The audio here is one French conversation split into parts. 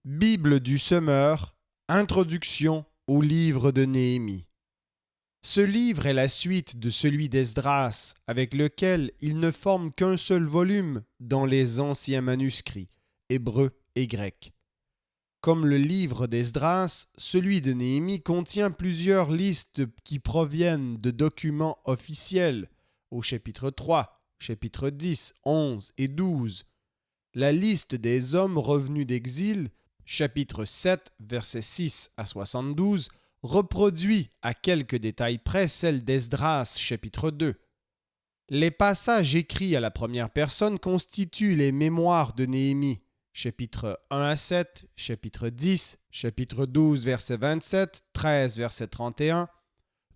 Bible du semeur, introduction au livre de Néhémie. Ce livre est la suite de celui d'Esdras, avec lequel il ne forme qu'un seul volume dans les anciens manuscrits, hébreux et grecs. Comme le livre d'Esdras, celui de Néhémie contient plusieurs listes qui proviennent de documents officiels, au chapitre 3, chapitre 10, 11 et 12. La liste des hommes revenus d'exil, chapitre 7, versets 6 à 72, reproduit à quelques détails près celle d'Esdras, chapitre 2. Les passages écrits à la première personne constituent les mémoires de Néhémie, chapitre 1 à 7, chapitre 10, chapitre 12, verset 27, 13, verset 31.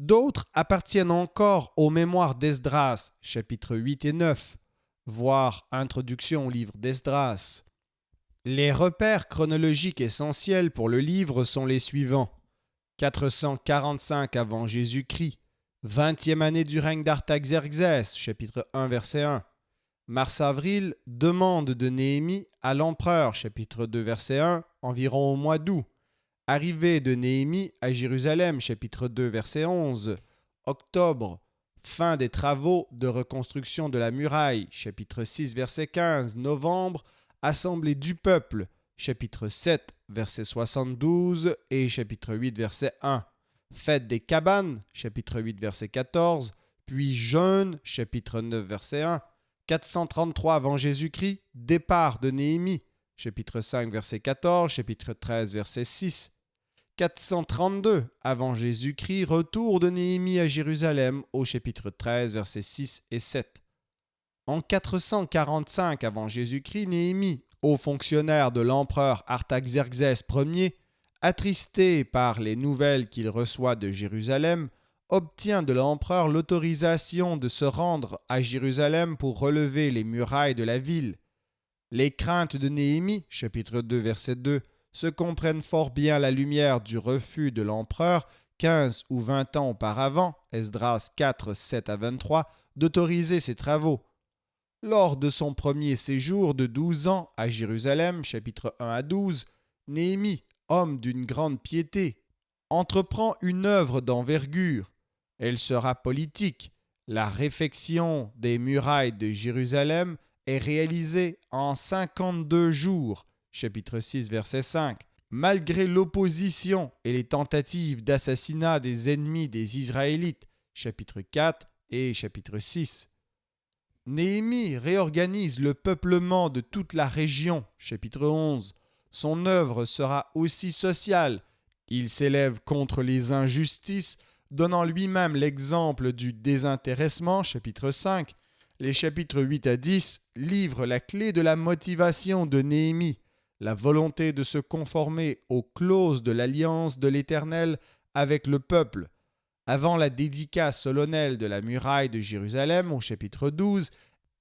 D'autres appartiennent encore aux mémoires d'Esdras, chapitre 8 et 9, voire introduction au livre d'Esdras. Les repères chronologiques essentiels pour le livre sont les suivants. 445 avant Jésus-Christ, 20e année du règne d'Artaxerxès, chapitre 1, verset 1. Mars-avril, demande de Néhémie à l'empereur, chapitre 2, verset 1, environ au mois d'août. Arrivée de Néhémie à Jérusalem, chapitre 2, verset 11. Octobre, fin des travaux de reconstruction de la muraille, chapitre 6, verset 15. Novembre, assemblée du peuple, chapitre 7, verset 72 et chapitre 8, verset 1. Fête des cabanes, chapitre 8, verset 14. Puis jeûne, chapitre 9, verset 1. 433 avant Jésus-Christ, départ de Néhémie, chapitre 5, verset 14, chapitre 13, verset 6. 432 avant Jésus-Christ, retour de Néhémie à Jérusalem au chapitre 13, versets 6 et 7. En 445 avant Jésus-Christ, Néhémie, haut fonctionnaire de l'empereur Artaxerxès Ier, attristé par les nouvelles qu'il reçoit de Jérusalem, obtient de l'empereur l'autorisation de se rendre à Jérusalem pour relever les murailles de la ville. Les craintes de Néhémie, chapitre 2, verset 2, se comprennent fort bien à la lumière du refus de l'empereur, 15 ou 20 ans auparavant, Esdras 4, 7 à 23, d'autoriser ses travaux. Lors de son premier séjour de 12 ans à Jérusalem, chapitre 1 à 12, Néhémie, homme d'une grande piété, entreprend une œuvre d'envergure. Elle sera politique. La réfection des murailles de Jérusalem est réalisée en 52 jours, chapitre 6, verset 5. Malgré l'opposition et les tentatives d'assassinat des ennemis des Israélites, chapitre 4 et chapitre 6. Néhémie réorganise le peuplement de toute la région, chapitre 11. Son œuvre sera aussi sociale. Il s'élève contre les injustices, donnant lui-même l'exemple du désintéressement, chapitre 5. Les chapitres 8 à 10 livrent la clé de la motivation de Néhémie, la volonté de se conformer aux clauses de l'alliance de l'Éternel avec le peuple. Avant la dédicace solennelle de la muraille de Jérusalem, au chapitre 12,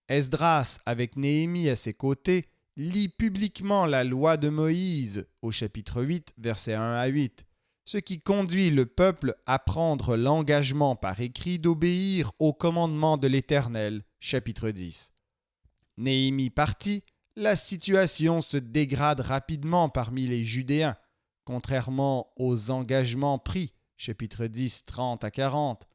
Esdras, avec Néhémie à ses côtés, lit publiquement la loi de Moïse, au chapitre 8, versets 1 à 8, ce qui conduit le peuple à prendre l'engagement par écrit d'obéir aux commandements de l'Éternel, chapitre 10. Néhémie parti, la situation se dégrade rapidement parmi les Judéens, contrairement aux engagements pris, chapitre 10, 30 à 40.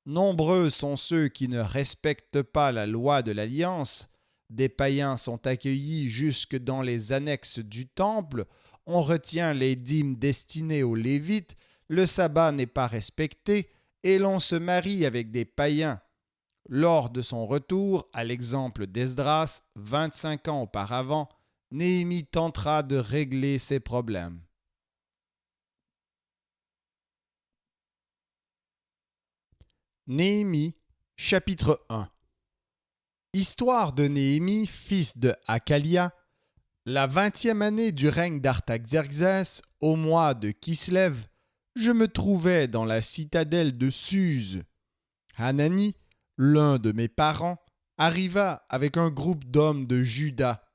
Nombreux sont ceux qui ne respectent pas la loi de l'Alliance. Des païens sont accueillis jusque dans les annexes du temple. On retient les dîmes destinées aux Lévites. Le sabbat n'est pas respecté et l'on se marie avec des païens. Lors de son retour, à l'exemple d'Esdras, 25 ans auparavant, Néhémie tentera de régler ces problèmes. Néhémie, chapitre 1. Histoire de Néhémie, fils de Hakalia, la 20e année du règne d'Artaxerxès, au mois de Kislev, je me trouvais dans la citadelle de Suse. Hanani, l'un de mes parents, arriva avec un groupe d'hommes de Juda.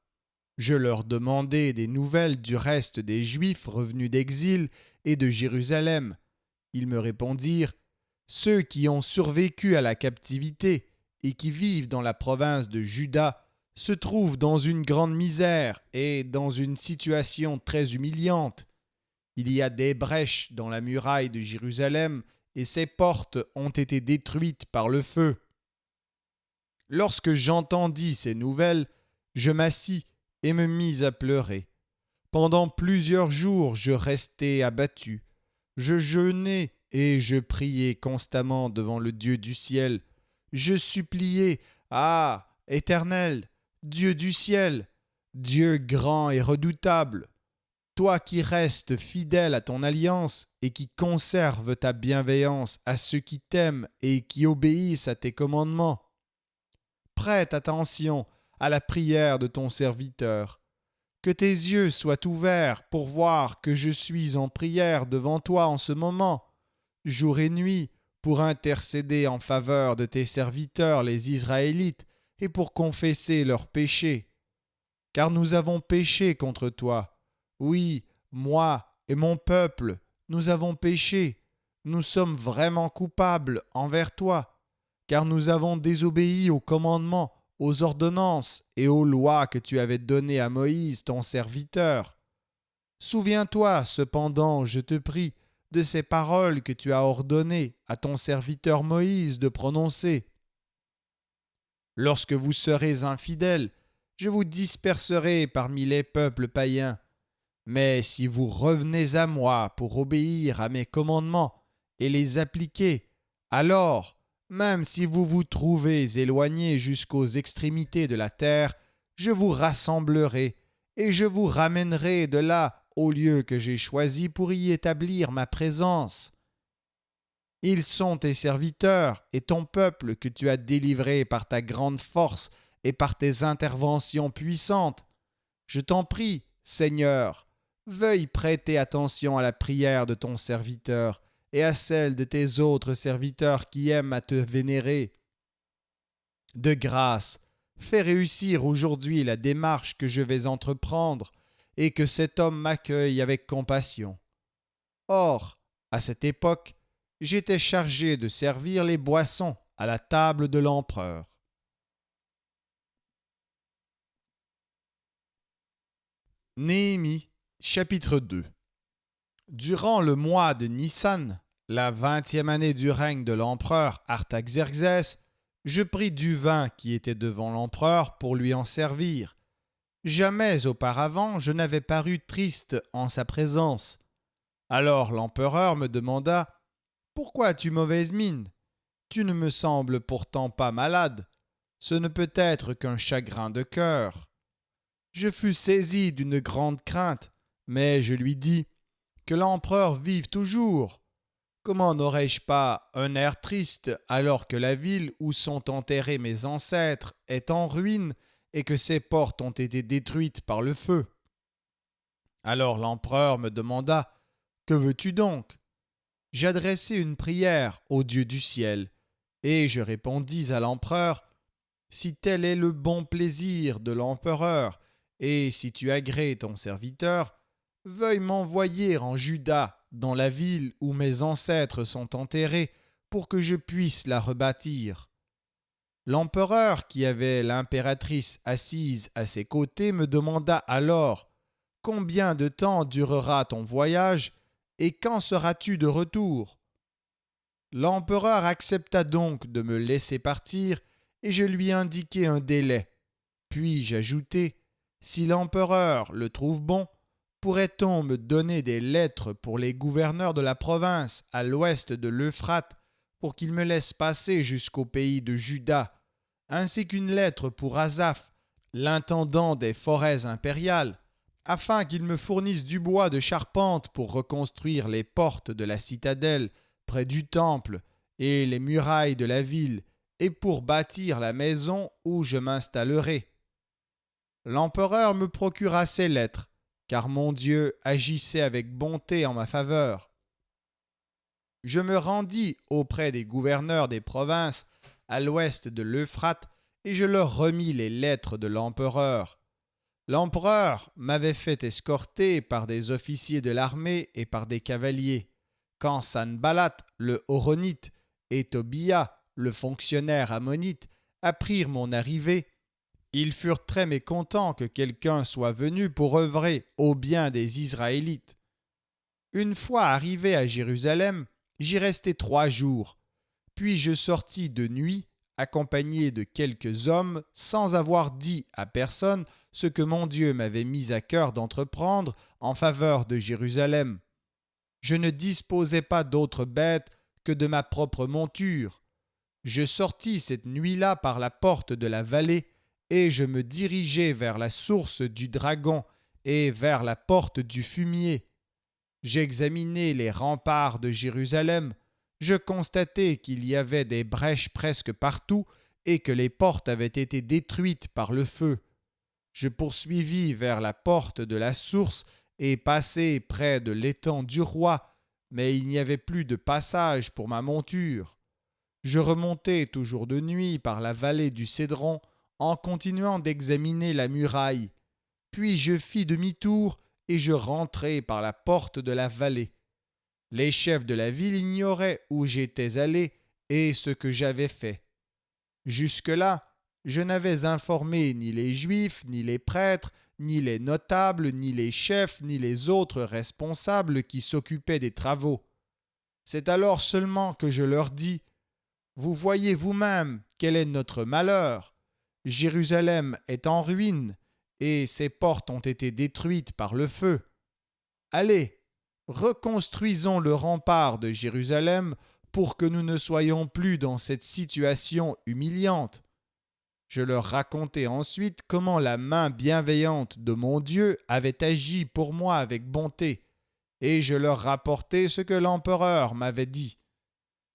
Je leur demandai des nouvelles du reste des Juifs revenus d'exil et de Jérusalem. Ils me répondirent: ceux qui ont survécu à la captivité et qui vivent dans la province de Juda se trouve dans une grande misère et dans une situation très humiliante. Il y a des brèches dans la muraille de Jérusalem et ses portes ont été détruites par le feu. Lorsque j'entendis ces nouvelles, je m'assis et me mis à pleurer. Pendant plusieurs jours, je restai abattu. Je jeûnai et je priai constamment devant le Dieu du ciel. Je suppliai, ah, Éternel, Dieu du ciel, Dieu grand et redoutable, toi qui restes fidèle à ton alliance et qui conserves ta bienveillance à ceux qui t'aiment et qui obéissent à tes commandements. Prête attention à la prière de ton serviteur. Que tes yeux soient ouverts pour voir que je suis en prière devant toi en ce moment, jour et nuit, pour intercéder en faveur de tes serviteurs les Israélites et pour confesser leurs péchés. Car nous avons péché contre toi. Oui, moi et mon peuple, nous avons péché. Nous sommes vraiment coupables envers toi, car nous avons désobéi aux commandements, aux ordonnances et aux lois que tu avais données à Moïse, ton serviteur. Souviens-toi, cependant, je te prie, de ces paroles que tu as ordonnées à ton serviteur Moïse de prononcer. Lorsque vous serez infidèles, je vous disperserai parmi les peuples païens. Mais si vous revenez à moi pour obéir à mes commandements et les appliquer, alors, même si vous vous trouvez éloignés jusqu'aux extrémités de la terre, je vous rassemblerai et je vous ramènerai de là au lieu que j'ai choisi pour y établir ma présence. Ils sont tes serviteurs et ton peuple que tu as délivré par ta grande force et par tes interventions puissantes. Je t'en prie, Seigneur, veuille prêter attention à la prière de ton serviteur et à celle de tes autres serviteurs qui aiment à te vénérer. De grâce, fais réussir aujourd'hui la démarche que je vais entreprendre et que cet homme m'accueille avec compassion. Or, à cette époque, j'étais chargé de servir les boissons à la table de l'empereur. Néhémie, chapitre 2. Durant le mois de Nissan, la 20e année du règne de l'empereur Artaxerxès, je pris du vin qui était devant l'empereur pour lui en servir. Jamais auparavant je n'avais paru triste en sa présence. Alors l'empereur me demanda « Pourquoi as-tu mauvaise mine ? Tu ne me sembles pourtant pas malade. Ce ne peut être qu'un chagrin de cœur. » Je fus saisi d'une grande crainte, mais je lui dis « Que l'empereur vive toujours ! Comment n'aurais-je pas un air triste alors que la ville où sont enterrés mes ancêtres est en ruine et que ses portes ont été détruites par le feu ?» Alors l'empereur me demanda « Que veux-tu donc ?» J'adressai une prière au Dieu du ciel, et je répondis à l'empereur « Si tel est le bon plaisir de l'empereur, et si tu agrées ton serviteur, veuille m'envoyer en Juda, dans la ville où mes ancêtres sont enterrés, pour que je puisse la rebâtir. » L'empereur, qui avait l'impératrice assise à ses côtés, me demanda alors « Combien de temps durera ton voyage et quand seras-tu de retour ?» L'empereur accepta donc de me laisser partir et je lui indiquai un délai. Puis j'ajoutai « Si l'empereur le trouve bon, pourrait-on me donner des lettres pour les gouverneurs de la province à l'ouest de l'Euphrate pour qu'ils me laissent passer jusqu'au pays de Juda, ainsi qu'une lettre pour Asaph, l'intendant des forêts impériales, afin qu'il me fournisse du bois de charpente pour reconstruire les portes de la citadelle près du temple et les murailles de la ville, et pour bâtir la maison où je m'installerai. » L'empereur me procura ces lettres, car mon Dieu agissait avec bonté en ma faveur. Je me rendis auprès des gouverneurs des provinces à l'ouest de l'Euphrate et je leur remis les lettres de l'empereur. L'empereur m'avait fait escorter par des officiers de l'armée et par des cavaliers. Quand Sanballat, le Horonite, et Tobia, le fonctionnaire ammonite, apprirent mon arrivée, Ils furent très mécontents que quelqu'un soit venu pour œuvrer au bien des Israélites. Une fois arrivé à Jérusalem, j'y restai 3 jours. Puis je sortis de nuit, accompagné de quelques hommes, sans avoir dit à personne ce que mon Dieu m'avait mis à cœur d'entreprendre en faveur de Jérusalem. Je ne disposais pas d'autre bête que de ma propre monture. Je sortis cette nuit-là par la porte de la vallée, et je me dirigeai vers la source du dragon et vers la porte du fumier. J'examinai les remparts de Jérusalem, je constatai qu'il y avait des brèches presque partout et que les portes avaient été détruites par le feu. Je poursuivis vers la porte de la source et passai près de l'étang du roi, mais il n'y avait plus de passage pour ma monture. Je remontai toujours de nuit par la vallée du Cédron en continuant d'examiner la muraille. Puis je fis demi-tour et je rentrai par la porte de la vallée. Les chefs de la ville ignoraient où j'étais allé et ce que j'avais fait. Jusque-là, je n'avais informé ni les Juifs, ni les prêtres, ni les notables, ni les chefs, ni les autres responsables qui s'occupaient des travaux. C'est alors seulement que je leur dis : « Vous voyez vous-même quel est notre malheur. Jérusalem est en ruine, et ses portes ont été détruites par le feu. Allez, reconstruisons le rempart de Jérusalem pour que nous ne soyons plus dans cette situation humiliante. » Je leur racontai ensuite comment la main bienveillante de mon Dieu avait agi pour moi avec bonté, et je leur rapportai ce que l'empereur m'avait dit.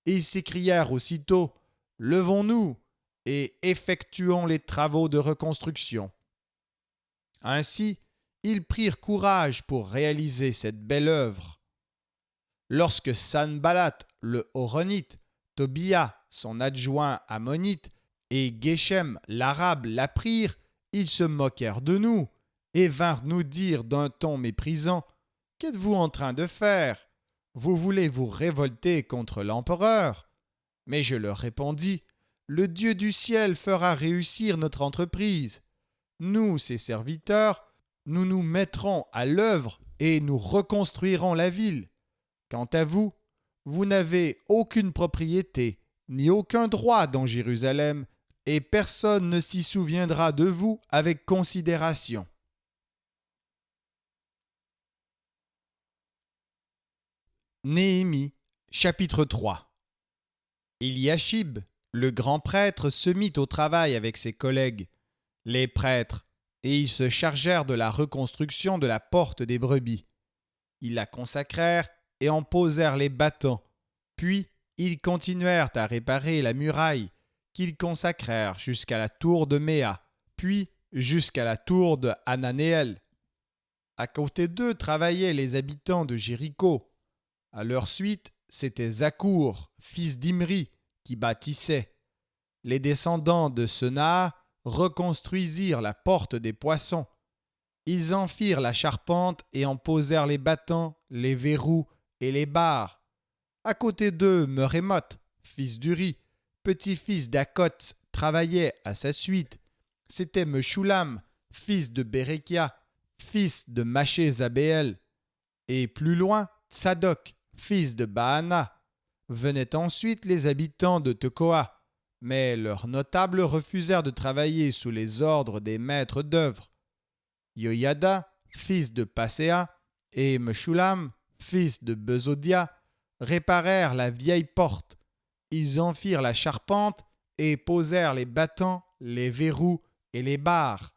Ils s'écrièrent aussitôt : « Levons-nous et effectuons les travaux de reconstruction. » Ainsi, ils prirent courage pour réaliser cette belle œuvre. Lorsque Sanballat le Horonite, Tobia son adjoint ammonite et Geshem l'arabe l'apprirent, ils se moquèrent de nous et vinrent nous dire d'un ton méprisant : « Qu'êtes-vous en train de faire ? Vous voulez vous révolter contre l'empereur ?» Mais je leur répondis : « Le Dieu du ciel fera réussir notre entreprise. Nous, ses serviteurs, nous nous mettrons à l'œuvre et nous reconstruirons la ville. Quant à vous, vous n'avez aucune propriété ni aucun droit dans Jérusalem, et personne ne s'y souviendra de vous avec considération. » Néhémie, chapitre 3. Eliashib, le grand prêtre, se mit au travail avec ses collègues, les prêtres, et ils se chargèrent de la reconstruction de la porte des brebis. Ils la consacrèrent et en posèrent les battants. Puis ils continuèrent à réparer la muraille, qu'ils consacrèrent jusqu'à la tour de Méa, puis jusqu'à la tour de Hananéel. À côté d'eux travaillaient les habitants de Jéricho. À leur suite, c'était Zakour, fils d'Imri, qui bâtissait. Les descendants de Sena reconstruisirent la porte des poissons. Ils en firent la charpente et en posèrent les battants, les verrous et les barres. À côté d'eux, Merémoth, fils d'Uri, petit-fils d'Akot, travaillait à sa suite. C'était Meshulam, fils de Bérékia, fils de Maché-Zabéel. Et plus loin, Tsadok, fils de Baana. Venaient ensuite les habitants de Tekoa, mais leurs notables refusèrent de travailler sous les ordres des maîtres d'œuvre. Yoyada, fils de Passéa, et Meshulam, fils de Bezodia, réparèrent la vieille porte. Ils en firent la charpente et posèrent les battants, les verrous et les barres.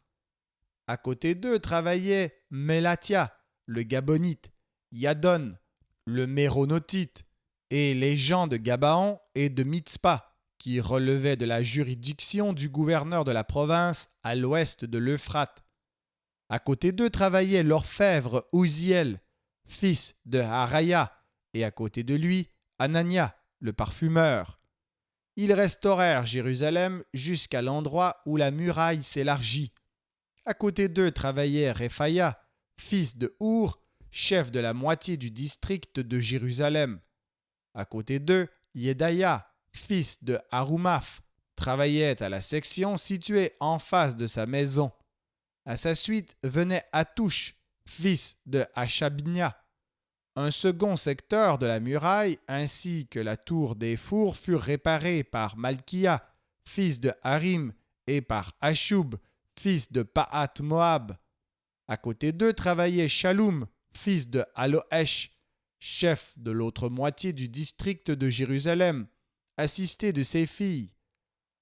À côté d'eux travaillaient Mélatia, le Gabonite, Yadon, le Méronotite, et les gens de Gabaon et de Mitzpa, qui relevaient de la juridiction du gouverneur de la province à l'ouest de l'Euphrate. À côté d'eux travaillait l'orfèvre Ouziel, fils de Haraya, et à côté de lui, Anania, le parfumeur. Ils restaurèrent Jérusalem jusqu'à l'endroit où la muraille s'élargit. À côté d'eux travaillait Réphaya, fils de Our, chef de la moitié du district de Jérusalem. À côté d'eux, Yedaya, fils de Harumaph, travaillait à la section située en face de sa maison. À sa suite venait Hattush, fils de Hashabnia. Un second secteur de la muraille ainsi que la tour des fours furent réparés par Malkiya, fils de Harim, et par Ashub, fils de Pa'at Moab. À côté d'eux travaillait Shallum, fils de Halohesh, chef de l'autre moitié du district de Jérusalem, assisté de ses filles.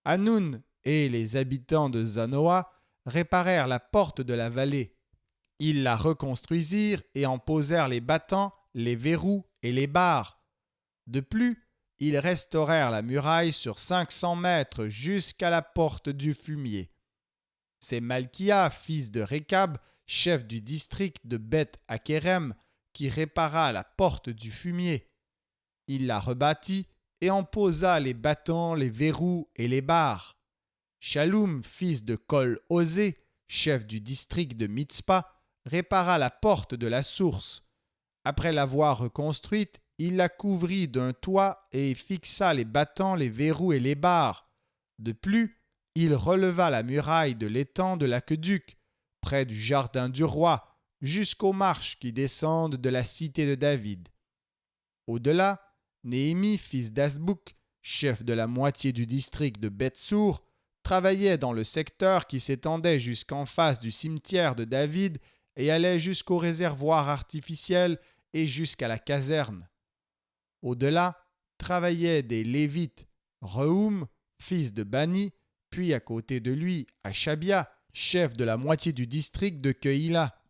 Hanoun et les habitants de Zanoa réparèrent la porte de la vallée. Ils la reconstruisirent et en posèrent les battants, les verrous et les barres. De plus, ils restaurèrent la muraille sur 500 mètres jusqu'à la porte du fumier. C'est Malkiya, fils de Rekab, chef du district de Beth Hakerem, qui répara la porte du fumier. Il la rebâtit et en posa les battants, les verrous et les barres. Shallum, fils de Kol-Osé, chef du district de Mitzpah, répara la porte de la source. Après l'avoir reconstruite, il la couvrit d'un toit et fixa les battants, les verrous et les barres. De plus, il releva la muraille de l'étang de l'aqueduc, près du jardin du roi, jusqu'aux marches qui descendent de la cité de David. Au-delà, Néhémie, fils d'Asbouk, chef de la moitié du district de Beth-Sour, travaillait dans le secteur qui s'étendait jusqu'en face du cimetière de David et allait jusqu'au réservoir artificiel et jusqu'à la caserne. Au-delà, travaillaient des Lévites, Rehoum, fils de Bani, puis à côté de lui, Hashabia, chef de la moitié du district de Keïla.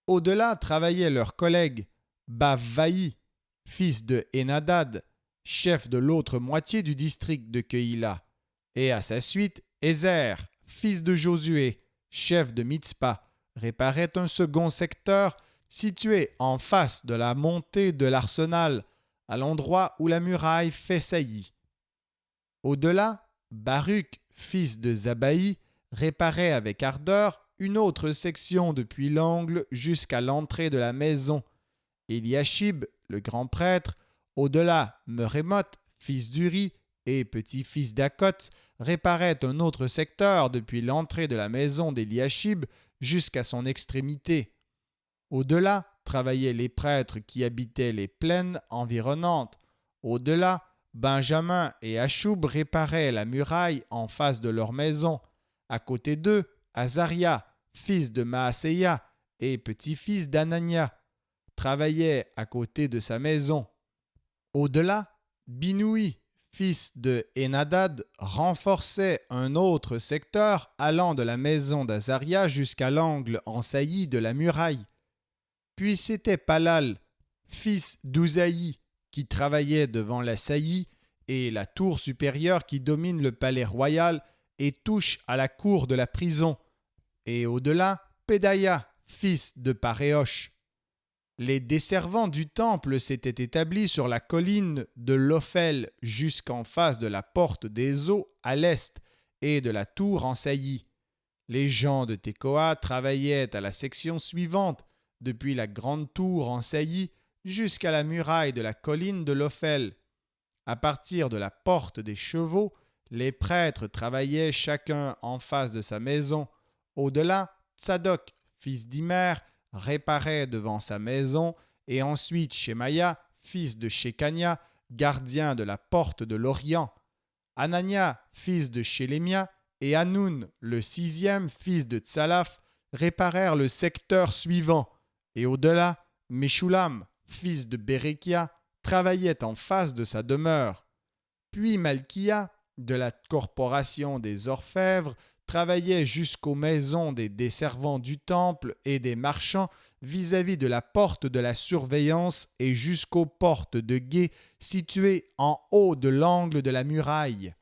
Au-delà travaillaient leurs collègues, Bavvaï, fils de Enadad, chef de l'autre moitié du district de Keïla, et à sa suite, Ézer, fils de Josué, chef de Mitzpah, réparait un second secteur situé en face de la montée de l'arsenal, à l'endroit où la muraille fait saillie. Au-delà, Baruch, fils de Zabaï, réparait avec ardeur une autre section depuis l'angle jusqu'à l'entrée de la maison. Eliashib, le grand prêtre, au-delà, Merémoth, fils d'Uri et petit-fils d'Akot, réparait un autre secteur depuis l'entrée de la maison d'Eliashib jusqu'à son extrémité. Au-delà, travaillaient les prêtres qui habitaient les plaines environnantes. Au-delà, Benjamin et Ashub réparaient la muraille en face de leur maison. À côté d'eux, Azaria, fils de Maaseya et petit-fils d'Anania, travaillait à côté de sa maison. Au-delà, Binoui, fils de Enadad, renforçait un autre secteur allant de la maison d'Azaria jusqu'à l'angle en saillie de la muraille. Puis c'était Palal, fils d'Uzaï, qui travaillait devant la saillie et la tour supérieure qui domine le palais royal et touche à la cour de la prison. Et au-delà, Pédaïa, fils de Paréosh. Les desservants du temple s'étaient établis sur la colline de l'Ophel jusqu'en face de la porte des eaux à l'est et de la tour en saillie. Les gens de Tekoa travaillaient à la section suivante, depuis la grande tour en saillie jusqu'à la muraille de la colline de l'Ophel. À partir de la porte des chevaux, les prêtres travaillaient chacun en face de sa maison. Au-delà, Tsadok, fils d'Imer, réparait devant sa maison, et ensuite Shemaya, fils de Shekania, gardien de la porte de l'Orient. Anania, fils de Shelemia, et Hanoun, le 6e fils de Tsalaf, réparèrent le secteur suivant. Et au-delà, Meshulam, fils de Bérékia, travaillait en face de sa demeure. Puis Malkiya, de la corporation des orfèvres, travaillait jusqu'aux maisons des desservants du temple et des marchands vis-à-vis de la porte de la surveillance et jusqu'aux portes de guet situées en haut de l'angle de la muraille.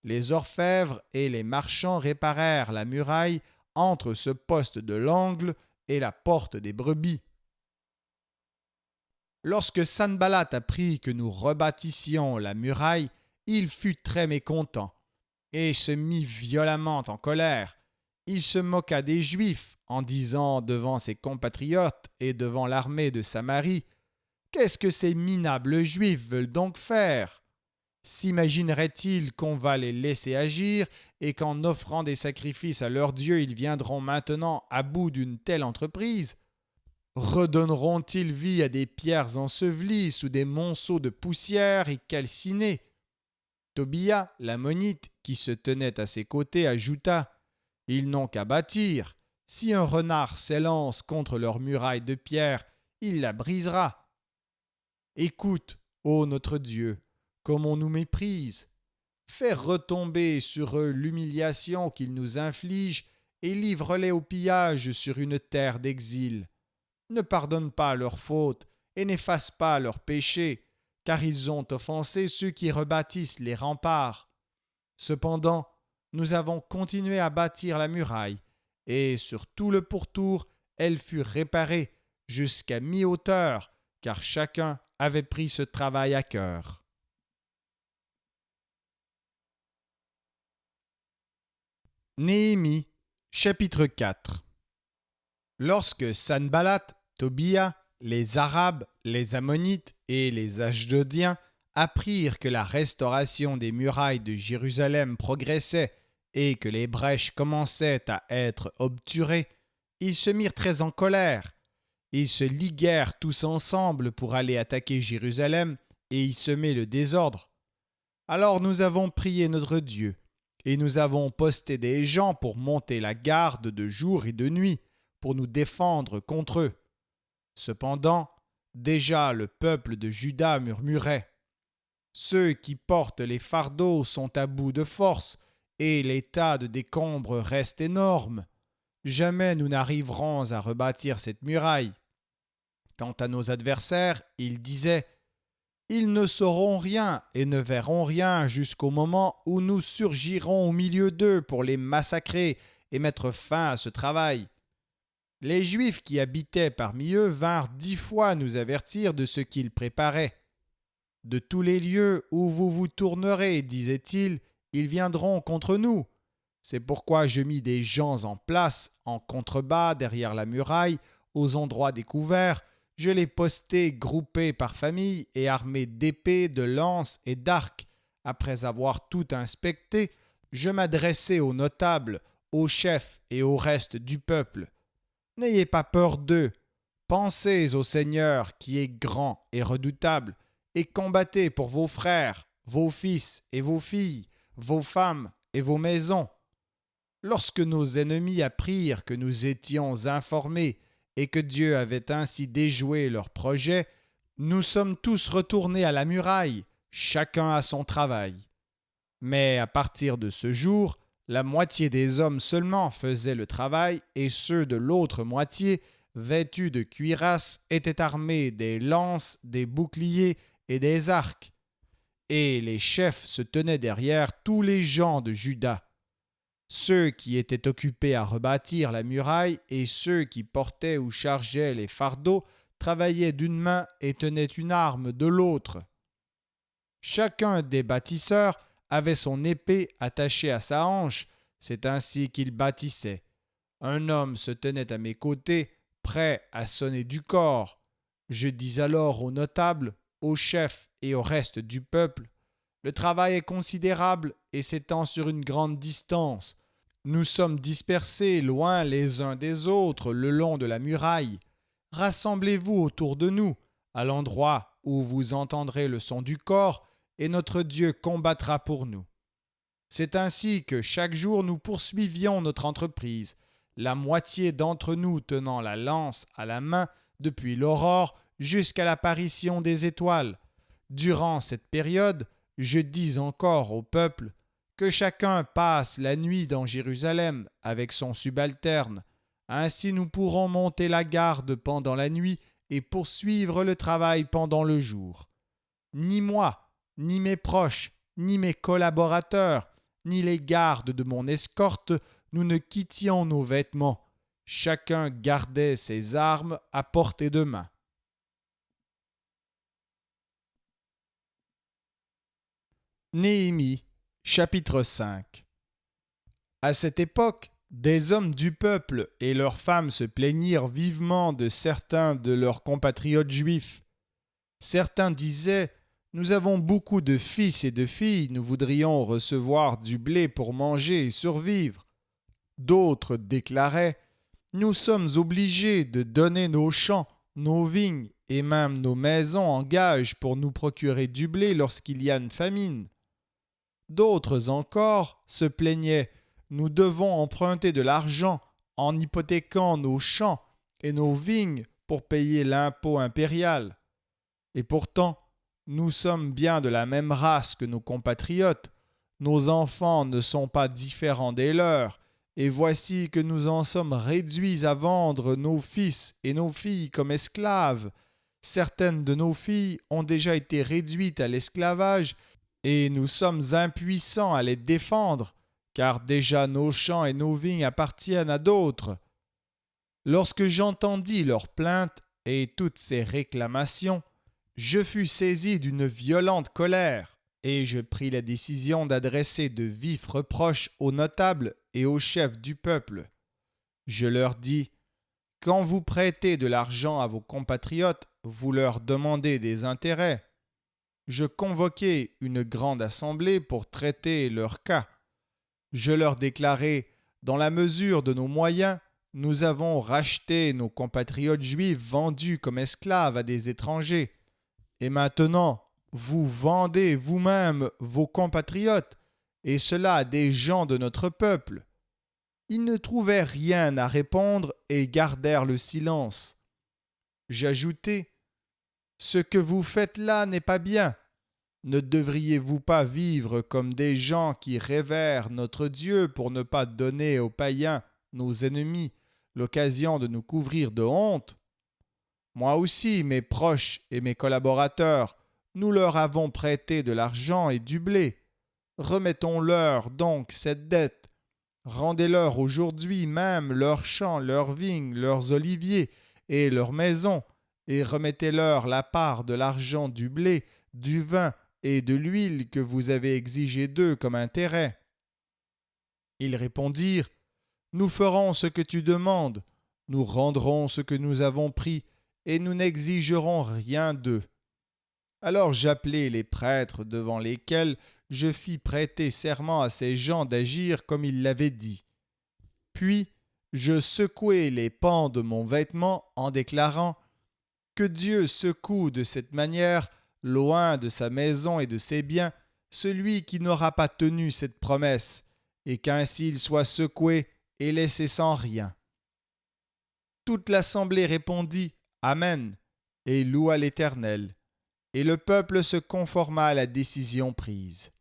Les orfèvres et les marchands réparèrent la muraille entre ce poste de l'angle et la porte des brebis. Lorsque Sanballat apprit que nous rebâtissions la muraille, il fut très mécontent et se mit violemment en colère. Il se moqua des Juifs en disant devant ses compatriotes et devant l'armée de Samarie : « Qu'est-ce que ces minables Juifs veulent donc faire ? S'imagineraient-ils qu'on va les laisser agir et qu'en offrant des sacrifices à leur Dieu, ils viendront maintenant à bout d'une telle entreprise? Redonneront-ils vie à des pierres ensevelies sous des monceaux de poussière et calcinées? Tobia, l'ammonite, qui se tenait à ses côtés, ajouta: Ils n'ont qu'à bâtir. Si un renard s'élance contre leur muraille de pierre, il la brisera. Écoute, ô notre Dieu, comme on nous méprise. Fais retomber sur eux l'humiliation qu'ils nous infligent et livre-les au pillage sur une terre d'exil. Ne pardonne pas leurs fautes et n'efface pas leurs péchés, car ils ont offensé ceux qui rebâtissent les remparts. Cependant, nous avons continué à bâtir la muraille, et sur tout le pourtour, elle fut réparée jusqu'à mi-hauteur, car chacun avait pris ce travail à cœur. Néhémie, chapitre 4. Lorsque Sanballat, Tobia, les Arabes, les Ammonites et les Ashdodiens apprirent que la restauration des murailles de Jérusalem progressait et que les brèches commençaient à être obturées, ils se mirent très en colère. Ils se liguèrent tous ensemble pour aller attaquer Jérusalem et y semer le désordre. Alors nous avons prié notre Dieu, et nous avons posté des gens pour monter la garde de jour et de nuit, pour nous défendre contre eux. Cependant, déjà le peuple de Juda murmurait: Ceux qui portent les fardeaux sont à bout de force, et les tas de décombres restent énormes. Jamais nous n'arriverons à rebâtir cette muraille. Quant à nos adversaires, ils disaient: Ils ne sauront rien et ne verront rien jusqu'au moment où nous surgirons au milieu d'eux pour les massacrer et mettre fin à ce travail. Les Juifs qui habitaient parmi eux vinrent 10 fois nous avertir de ce qu'ils préparaient. De tous les lieux où vous vous tournerez, disaient-ils, ils viendront contre nous. C'est pourquoi je mis des gens en place, en contrebas, derrière la muraille, aux endroits découverts. Je les postai groupés par famille et armés d'épées, de lances et d'arcs. Après avoir tout inspecté, je m'adressai aux notables, aux chefs et au reste du peuple. N'ayez pas peur d'eux. Pensez au Seigneur qui est grand et redoutable, et combattez pour vos frères, vos fils et vos filles, vos femmes et vos maisons. Lorsque nos ennemis apprirent que nous étions informés et que Dieu avait ainsi déjoué leurs projets, nous sommes tous retournés à la muraille, chacun à son travail. Mais à partir de ce jour, la moitié des hommes seulement faisaient le travail, et ceux de l'autre moitié, vêtus de cuirasses, étaient armés des lances, des boucliers et des arcs. Et les chefs se tenaient derrière tous les gens de Juda. Ceux qui étaient occupés à rebâtir la muraille et ceux qui portaient ou chargeaient les fardeaux travaillaient d'une main et tenaient une arme de l'autre. Chacun des bâtisseurs avait son épée attachée à sa hanche, c'est ainsi qu'il bâtissait. Un homme se tenait à mes côtés, prêt à sonner du cor. Je dis alors aux notables, aux chefs et au reste du peuple: Le travail est considérable et s'étend sur une grande distance. Nous sommes dispersés loin les uns des autres le long de la muraille. Rassemblez-vous autour de nous, à l'endroit où vous entendrez le son du cor, et notre Dieu combattra pour nous. C'est ainsi que chaque jour nous poursuivions notre entreprise, la moitié d'entre nous tenant la lance à la main depuis l'aurore jusqu'à l'apparition des étoiles. Durant cette période, je dis encore au peuple: Que chacun passe la nuit dans Jérusalem avec son subalterne. Ainsi nous pourrons monter la garde pendant la nuit et poursuivre le travail pendant le jour. Ni moi, ni mes proches, ni mes collaborateurs, ni les gardes de mon escorte, nous ne quittions nos vêtements. Chacun gardait ses armes à portée de main. Néhémie, chapitre 5. À cette époque, des hommes du peuple et leurs femmes se plaignirent vivement de certains de leurs compatriotes juifs. Certains disaient: Nous avons beaucoup de fils et de filles, nous voudrions recevoir du blé pour manger et survivre. D'autres déclaraient: nous sommes obligés de donner nos champs, nos vignes et même nos maisons en gage pour nous procurer du blé lorsqu'il y a une famine. D'autres encore se plaignaient: nous devons emprunter de l'argent en hypothéquant nos champs et nos vignes pour payer l'impôt impérial. Et pourtant, nous sommes bien de la même race que nos compatriotes. Nos enfants ne sont pas différents des leurs, et voici que nous en sommes réduits à vendre nos fils et nos filles comme esclaves. Certaines de nos filles ont déjà été réduites à l'esclavage, et nous sommes impuissants à les défendre, car déjà nos champs et nos vignes appartiennent à d'autres. Lorsque j'entendis leurs plaintes et toutes ces réclamations, je fus saisi d'une violente colère, et je pris la décision d'adresser de vifs reproches aux notables et aux chefs du peuple. Je leur dis: quand vous prêtez de l'argent à vos compatriotes, vous leur demandez des intérêts. Je convoquai une grande assemblée pour traiter leur cas. Je leur déclarai: dans la mesure de nos moyens, nous avons racheté nos compatriotes juifs vendus comme esclaves à des étrangers. Et maintenant, vous vendez vous-même vos compatriotes, et cela à des gens de notre peuple. Ils ne trouvaient rien à répondre et gardèrent le silence. J'ajoutai: ce que vous faites là n'est pas bien. Ne devriez-vous pas vivre comme des gens qui révèrent notre Dieu pour ne pas donner aux païens, nos ennemis, l'occasion de nous couvrir de honte? Moi aussi, mes proches et mes collaborateurs, nous leur avons prêté de l'argent et du blé. Remettons-leur donc cette dette. Rendez-leur aujourd'hui même leurs champs, leurs vignes, leurs oliviers et leurs maisons, et remettez-leur la part de l'argent, du blé, du vin et de l'huile que vous avez exigé d'eux comme intérêt. Ils répondirent: nous ferons ce que tu demandes, nous rendrons ce que nous avons pris, et nous n'exigerons rien d'eux. Alors j'appelai les prêtres devant lesquels je fis prêter serment à ces gens d'agir comme ils l'avaient dit. Puis je secouai les pans de mon vêtement en déclarant: que Dieu secoue de cette manière, loin de sa maison et de ses biens, celui qui n'aura pas tenu cette promesse, et qu'ainsi il soit secoué et laissé sans rien. Toute l'assemblée répondit: Amen, et loua l'Éternel. Et le peuple se conforma à la décision prise.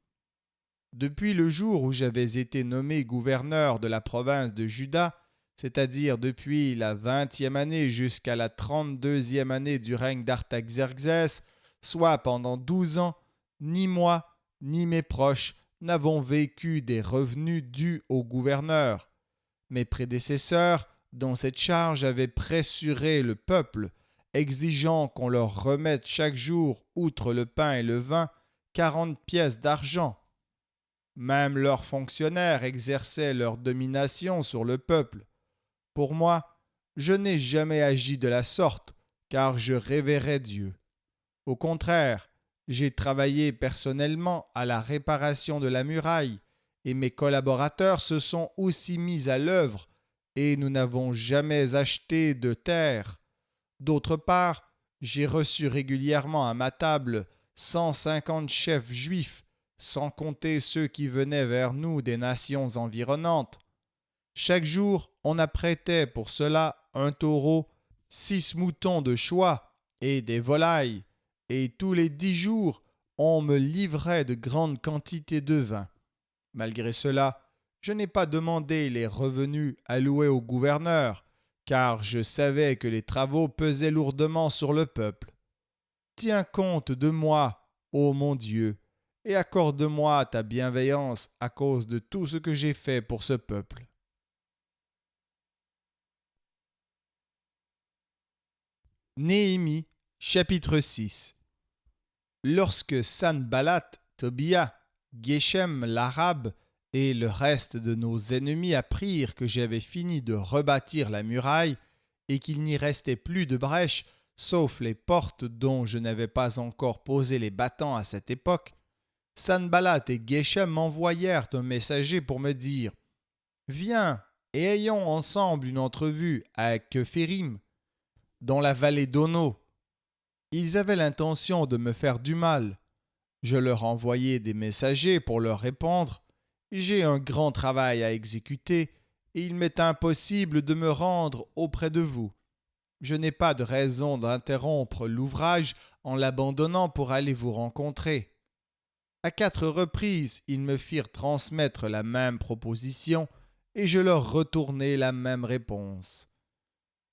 Depuis le jour où j'avais été nommé gouverneur de la province de Juda, c'est-à-dire depuis la 20e année jusqu'à la 32e année du règne d'Artaxerxès, soit pendant 12 ans, ni moi, ni mes proches n'avons vécu des revenus dus au gouverneur. Mes prédécesseurs, dont cette charge avait pressuré le peuple, exigeant qu'on leur remette chaque jour, outre le pain et le vin, 40 pièces d'argent. Même leurs fonctionnaires exerçaient leur domination sur le peuple. Pour moi, je n'ai jamais agi de la sorte, car je révérais Dieu. Au contraire, j'ai travaillé personnellement à la réparation de la muraille, et mes collaborateurs se sont aussi mis à l'œuvre, et nous n'avons jamais acheté de terre. D'autre part, j'ai reçu régulièrement à ma table 150 chefs juifs, sans compter ceux qui venaient vers nous des nations environnantes. Chaque jour, on apprêtait pour cela un taureau, 6 moutons de choix et des volailles, et tous les 10 jours, on me livrait de grandes quantités de vin. Malgré cela, je n'ai pas demandé les revenus alloués au gouverneur, car je savais que les travaux pesaient lourdement sur le peuple. Tiens compte de moi, ô mon Dieu, et accorde-moi ta bienveillance à cause de tout ce que j'ai fait pour ce peuple. Néhémie, chapitre 6. Lorsque Sanballat, Tobia, Geshem l'Arabe et le reste de nos ennemis apprirent que j'avais fini de rebâtir la muraille et qu'il n'y restait plus de brèche, sauf les portes dont je n'avais pas encore posé les battants à cette époque, Sanballat et Geshem m'envoyèrent un messager pour me dire « Viens et ayons ensemble une entrevue à Kephérim, dans la vallée d'Ono. » Ils avaient l'intention de me faire du mal. Je leur envoyai des messagers pour leur répondre « J'ai un grand travail à exécuter et il m'est impossible de me rendre auprès de vous. Je n'ai pas de raison d'interrompre l'ouvrage en l'abandonnant pour aller vous rencontrer. » À 4 reprises, ils me firent transmettre la même proposition et je leur retournai la même réponse.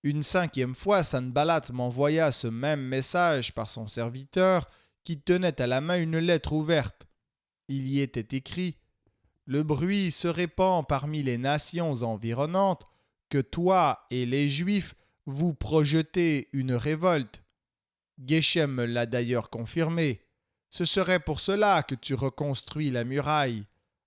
Une 5e fois, Sanballat m'envoya ce même message par son serviteur qui tenait à la main une lettre ouverte. Il y était écrit « Le bruit se répand parmi les nations environnantes que toi et les Juifs vous projetez une révolte. Geshem me l'a d'ailleurs confirmé. Ce serait pour cela que tu reconstruis la muraille.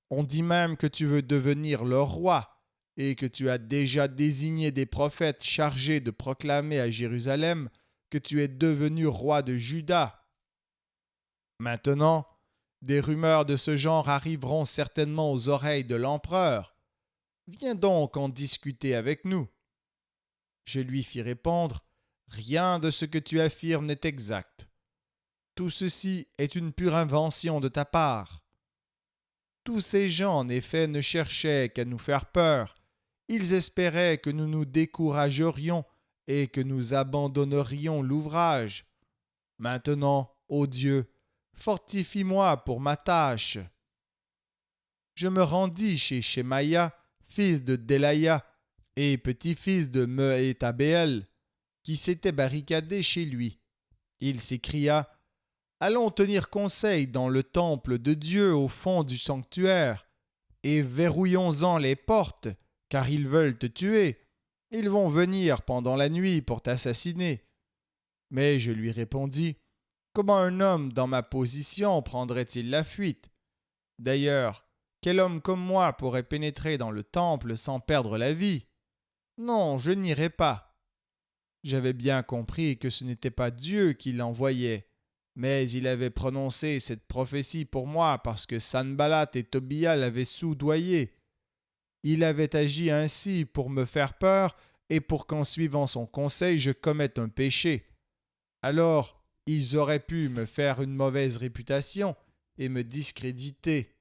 On dit même que tu veux devenir leur roi et que tu as déjà désigné des prophètes chargés de proclamer à Jérusalem que tu es devenu roi de Juda. Maintenant, des rumeurs de ce genre arriveront certainement aux oreilles de l'empereur. Viens donc en discuter avec nous. » Je lui fis répondre « Rien de ce que tu affirmes n'est exact. Tout ceci est une pure invention de ta part. Tous ces gens, en effet, ne cherchaient qu'à nous faire peur. Ils espéraient que nous nous découragerions et que nous abandonnerions l'ouvrage. Maintenant, ô Dieu, fortifie-moi pour ma tâche. » Je me rendis chez Shemaïa, fils de Delaya, et petit-fils de Mehétabéel, qui s'était barricadé chez lui. Il s'écria « Allons tenir conseil dans le temple de Dieu au fond du sanctuaire, et verrouillons-en les portes, car ils veulent te tuer. Ils vont venir pendant la nuit pour t'assassiner. » Mais je lui répondis « Comment un homme dans ma position prendrait-il la fuite? D'ailleurs, quel homme comme moi pourrait pénétrer dans le temple sans perdre la vie? Non, je n'irai pas. » J'avais bien compris que ce n'était pas Dieu qui l'envoyait, mais il avait prononcé cette prophétie pour moi parce que Sanballat et Tobia l'avaient soudoyé. Il avait agi ainsi pour me faire peur et pour qu'en suivant son conseil je commette un péché. Alors, ils auraient pu me faire une mauvaise réputation et me discréditer.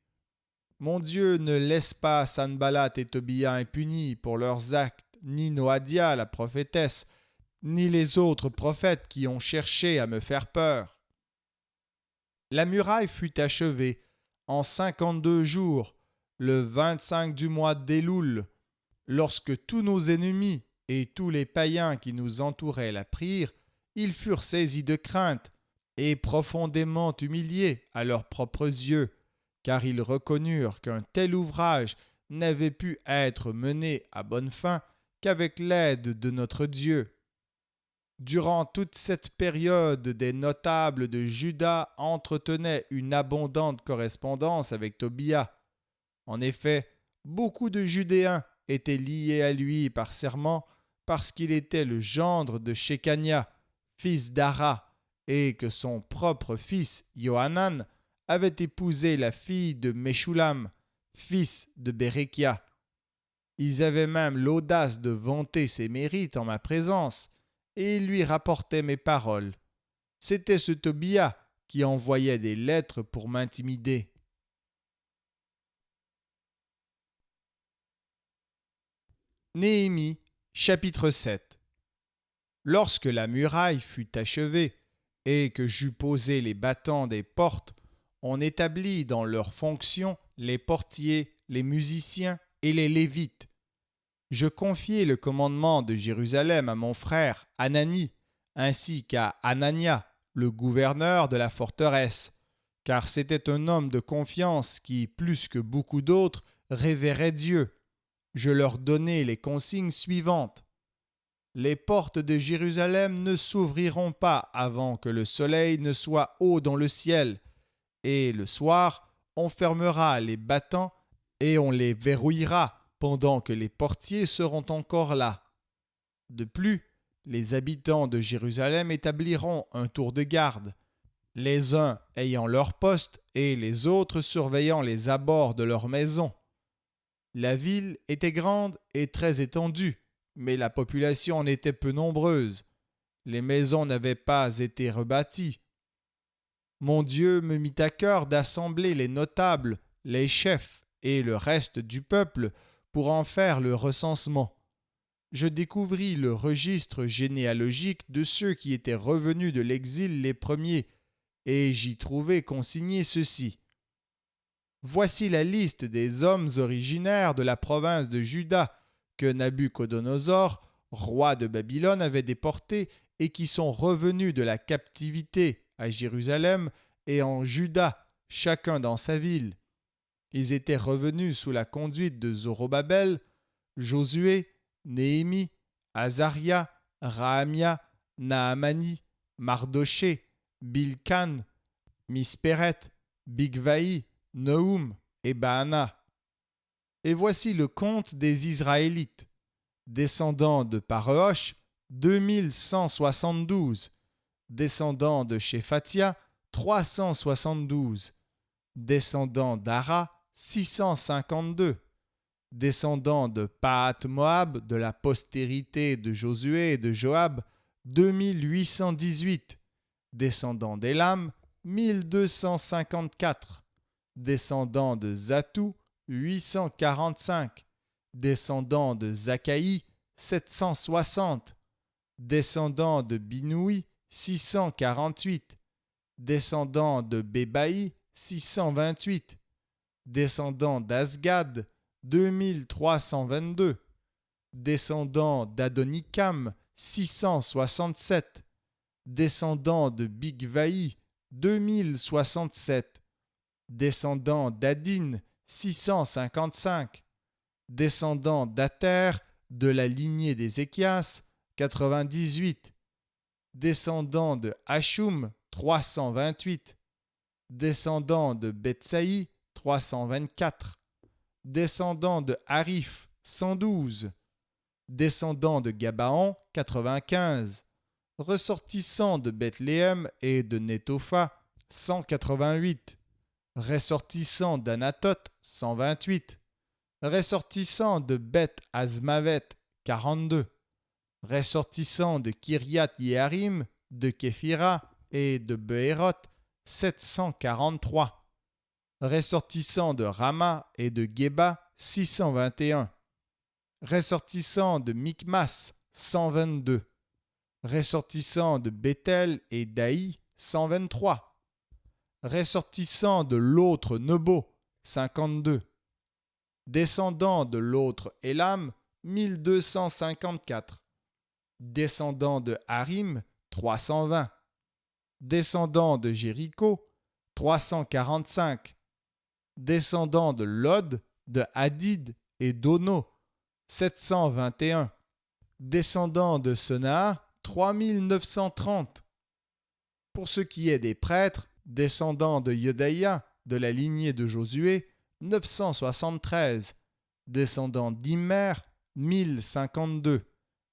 Mon Dieu ne laisse pas Sanballat et Tobia impunis pour leurs actes, ni Noadia, la prophétesse, ni les autres prophètes qui ont cherché à me faire peur. La muraille fut achevée en 52 jours, le 25 du mois d'Éloul, lorsque tous nos ennemis et tous les païens qui nous entouraient la prirent. Ils furent saisis de crainte et profondément humiliés à leurs propres yeux, car ils reconnurent qu'un tel ouvrage n'avait pu être mené à bonne fin qu'avec l'aide de notre Dieu. Durant toute cette période, des notables de Juda entretenaient une abondante correspondance avec Tobia. En effet, beaucoup de Judéens étaient liés à lui par serment parce qu'il était le gendre de Shekania, fils d'Ara, et que son propre fils Yohanan avait épousé la fille de Meshulam, fils de Bérékia. Ils avaient même l'audace de vanter ses mérites en ma présence, et ils lui rapportaient mes paroles. C'était ce Tobia qui envoyait des lettres pour m'intimider. Néhémie, chapitre 7. Lorsque la muraille fut achevée et que j'eus posé les battants des portes, on établit dans leurs fonctions les portiers, les musiciens et les Lévites. Je confiai le commandement de Jérusalem à mon frère Anani, ainsi qu'à Anania, le gouverneur de la forteresse, car c'était un homme de confiance qui, plus que beaucoup d'autres, révérait Dieu. Je leur donnai les consignes suivantes. Les portes de Jérusalem ne s'ouvriront pas avant que le soleil ne soit haut dans le ciel, et le soir, on fermera les battants et on les verrouillera pendant que les portiers seront encore là. De plus, les habitants de Jérusalem établiront un tour de garde, les uns ayant leur poste et les autres surveillant les abords de leur maison. La ville était grande et très étendue, mais la population en était peu nombreuse. Les maisons n'avaient pas été rebâties. Mon Dieu me mit à cœur d'assembler les notables, les chefs et le reste du peuple pour en faire le recensement. Je découvris le registre généalogique de ceux qui étaient revenus de l'exil les premiers, et j'y trouvai consigné ceci. Voici la liste des hommes originaires de la province de Juda que Nabuchodonosor, roi de Babylone, avait déportés et qui sont revenus de la captivité à Jérusalem et en Juda, chacun dans sa ville. Ils étaient revenus sous la conduite de Zorobabel, Josué, Néhémie, Azaria, Rahamia, Nahamani, Mardoché, Bilkan, Mispéret, Bigvaï, Nahum et Baana. Et voici le compte des Israélites. Descendants de Pareosh, 2172. Descendants de Shephatia, 372. Descendants d'Ara, 652. Descendants de Pahath-Moab, de la postérité de Josué et de Joab, 2818. Descendants d'Élam, 1254. Descendants de Zatou, 845. Descendants de Zakaï, 760. Descendants de Binoui, 648. Descendants de Bébaï, 628. Descendants d'Asgad, 2322. Descendants d'Adonikam, 667. Descendants de Bigvaï, 2067. Descendants d'Adin, 655. Descendants d'Ater, de la lignée d'Ézéchias, 98. Descendants de Hashum, 328. Descendants de Betsaï, 324. Descendants de Harif, 112. Descendants de Gabaon, 95. Ressortissants de Bethléem et de Netopha, 188. Ressortissants d'Anatoth, 128. Ressortissants de Beth Azmavet, 42. Ressortissants de Kiriath Yearim, de Képhira et de Beéroth, 743. Ressortissants de Rama et de Geba, 621. Ressortissants de Mikmas, 122. Ressortissants de Bethel et d'Aï, 123. Ressortissants de l'autre Nebo, 52. Descendants de l'autre Élam, 1254. Descendants de Harim, 320. Descendants de Jéricho, 345. Descendants de Lod, de Hadid et d'Ono, 721. Descendants de Senaa, 3930. Pour ce qui est des prêtres, descendants de Yodaïa, de la lignée de Josué, 973. Descendants d'Immer, 1052.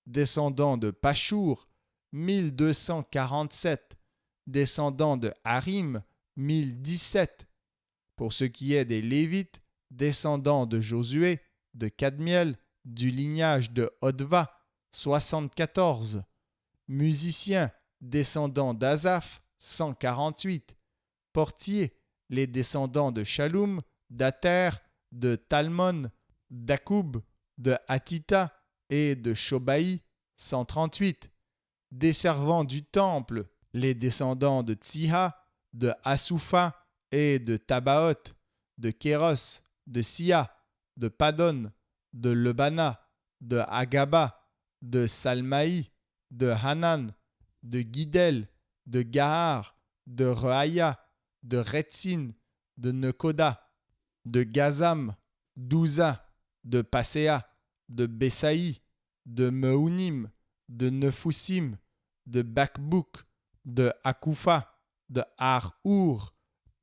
Descendants de Pachour, 1247. Descendants de Harim, 1017. Pour ce qui est des Lévites, descendants de Josué, de Kadmiel, du lignage de Hodva, 74. Musiciens, descendants d'Azaph, 148. Portiers, les descendants de Shaloum, d'Ater, de Talmon, d'Akoub, de Hatita et de Shobaï, 138. Des servants du temple, les descendants de Tsiha, de Asupha et de Tabaoth, de Kéros, de Sia, de Padon, de Lebana, de Agaba, de Salmaï, de Hanan, de Guidel, de Gahar, de Rehaïa, de Retsin, de Nekoda, de Gazam, d'Ouza, de Passéa, de Bessaï, de Meunim, de Nefusim, de Bakbouk, de Akoufa, de Ar-Our,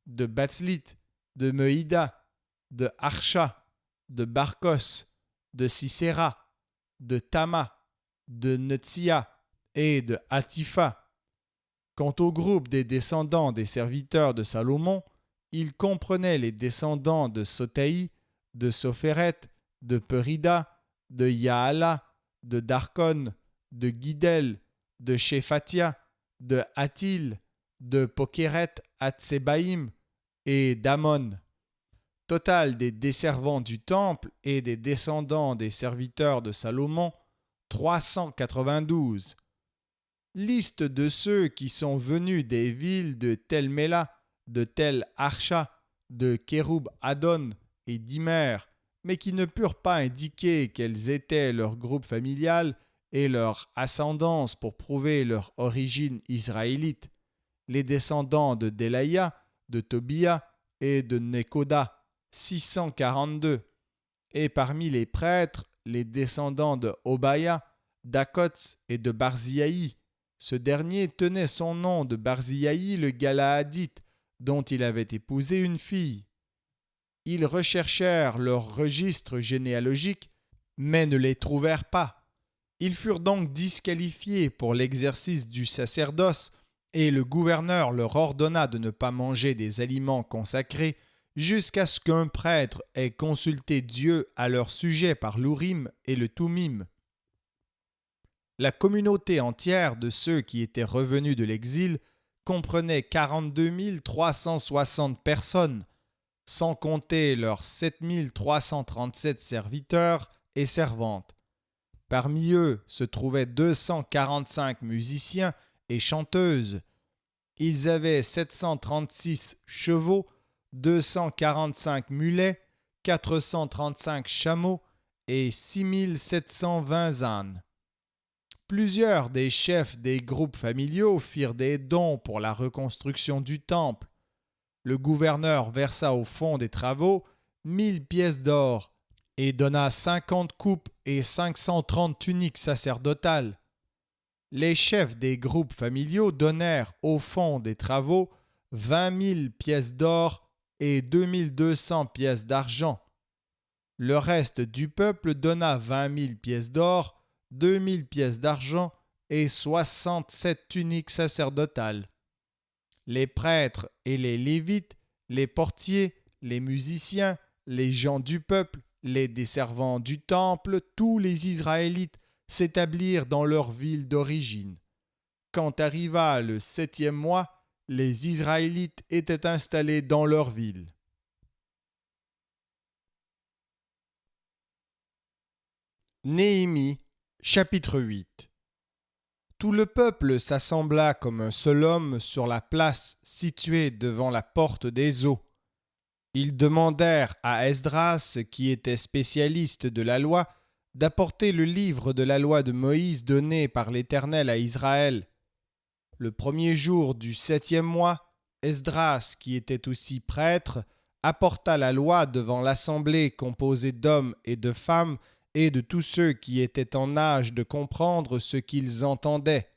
de Batslit, de Meïda, de Archa, de Barkos, de Sisera, de Tama, de Netsia et de Hatifa. Quant au groupe des descendants des serviteurs de Salomon, il comprenait les descendants de Sotaï, de Sophéret, de Perida, de Yaala, de Darkon, de Guidel, de Shephatia, de Hatil, de Pokeret Hatsebaïm et d'Amon. Total des desservants du temple et des descendants des serviteurs de Salomon, 392. Liste de ceux qui sont venus des villes de Tel Méla, de Tel Archa, de Kéroub Adon et d'Imer, mais qui ne purent pas indiquer quels étaient leur groupe familial et leur ascendance pour prouver leur origine israélite. Les descendants de Delaïa, de Tobia et de Nekoda, 642. Et parmi les prêtres, les descendants de Obaya, d'Akots et de Barziaï. Ce dernier tenait son nom de Barziaï le Galaadite, dont il avait épousé une fille. Ils recherchèrent leur registre généalogique, mais ne les trouvèrent pas. Ils furent donc disqualifiés pour l'exercice du sacerdoce, et le gouverneur leur ordonna de ne pas manger des aliments consacrés jusqu'à ce qu'un prêtre ait consulté Dieu à leur sujet par l'Urim et le Thummim. La communauté entière de ceux qui étaient revenus de l'exil comprenait 42 360 personnes, sans compter leurs 7 337 serviteurs et servantes. Parmi eux se trouvaient 245 musiciens et chanteuses. Ils avaient 736 chevaux, 245 mulets, 435 chameaux et 6720 ânes. Plusieurs des chefs des groupes familiaux firent des dons pour la reconstruction du temple. Le gouverneur versa au fond des travaux 1000 pièces d'or et donna 50 coupes et 530 tuniques sacerdotales. Les chefs des groupes familiaux donnèrent au fond des travaux 20 000 pièces d'or et 2200 pièces d'argent. Le reste du peuple donna 20 000 pièces d'or, 2000 pièces d'argent et 67 tuniques sacerdotales. Les prêtres et les lévites, les portiers, les musiciens, les gens du peuple, les desservants du temple, tous les Israélites s'établirent dans leur ville d'origine. Quand arriva le 7e mois, les Israélites étaient installés dans leur ville. Néhémie, chapitre 8. Tout le peuple s'assembla comme un seul homme sur la place située devant la porte des eaux. Ils demandèrent à Esdras, qui était spécialiste de la loi, d'apporter le livre de la loi de Moïse donné par l'Éternel à Israël. Le premier jour du 7e mois, Esdras, qui était aussi prêtre, apporta la loi devant l'assemblée composée d'hommes et de femmes et de tous ceux qui étaient en âge de comprendre ce qu'ils entendaient.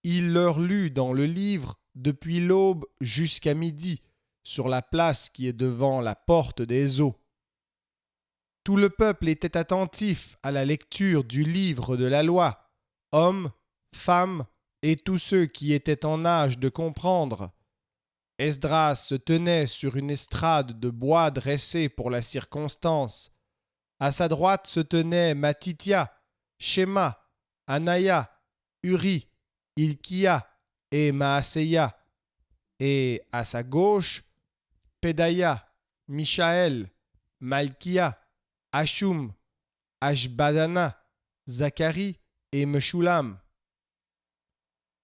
Il leur lut dans le livre depuis l'aube jusqu'à midi, sur la place qui est devant la porte des eaux. Tout le peuple était attentif à la lecture du livre de la loi, hommes, femmes et tous ceux qui étaient en âge de comprendre. Esdras se tenait sur une estrade de bois dressée pour la circonstance. À sa droite se tenaient Matithia, Shema, Anaya, Uri, Ilkia et Maaseya. Et à sa gauche, Pédaïa, Michaël, Malkia, Hashum, Ashbadana, Zacharie et Meshulam.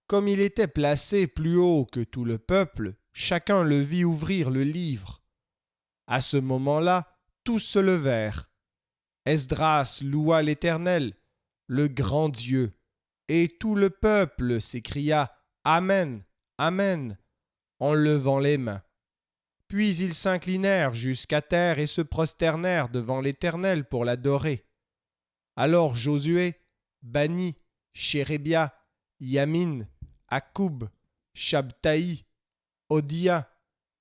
Comme il était placé plus haut que tout le peuple, chacun le vit ouvrir le livre. À ce moment-là, tous se levèrent. Esdras loua l'Éternel, le grand Dieu, et tout le peuple s'écria « Amen, Amen » en levant les mains. Puis ils s'inclinèrent jusqu'à terre et se prosternèrent devant l'Éternel pour l'adorer. Alors Josué, Bani, Chérébia, Yamin, Akub, Shabtaï, Odia,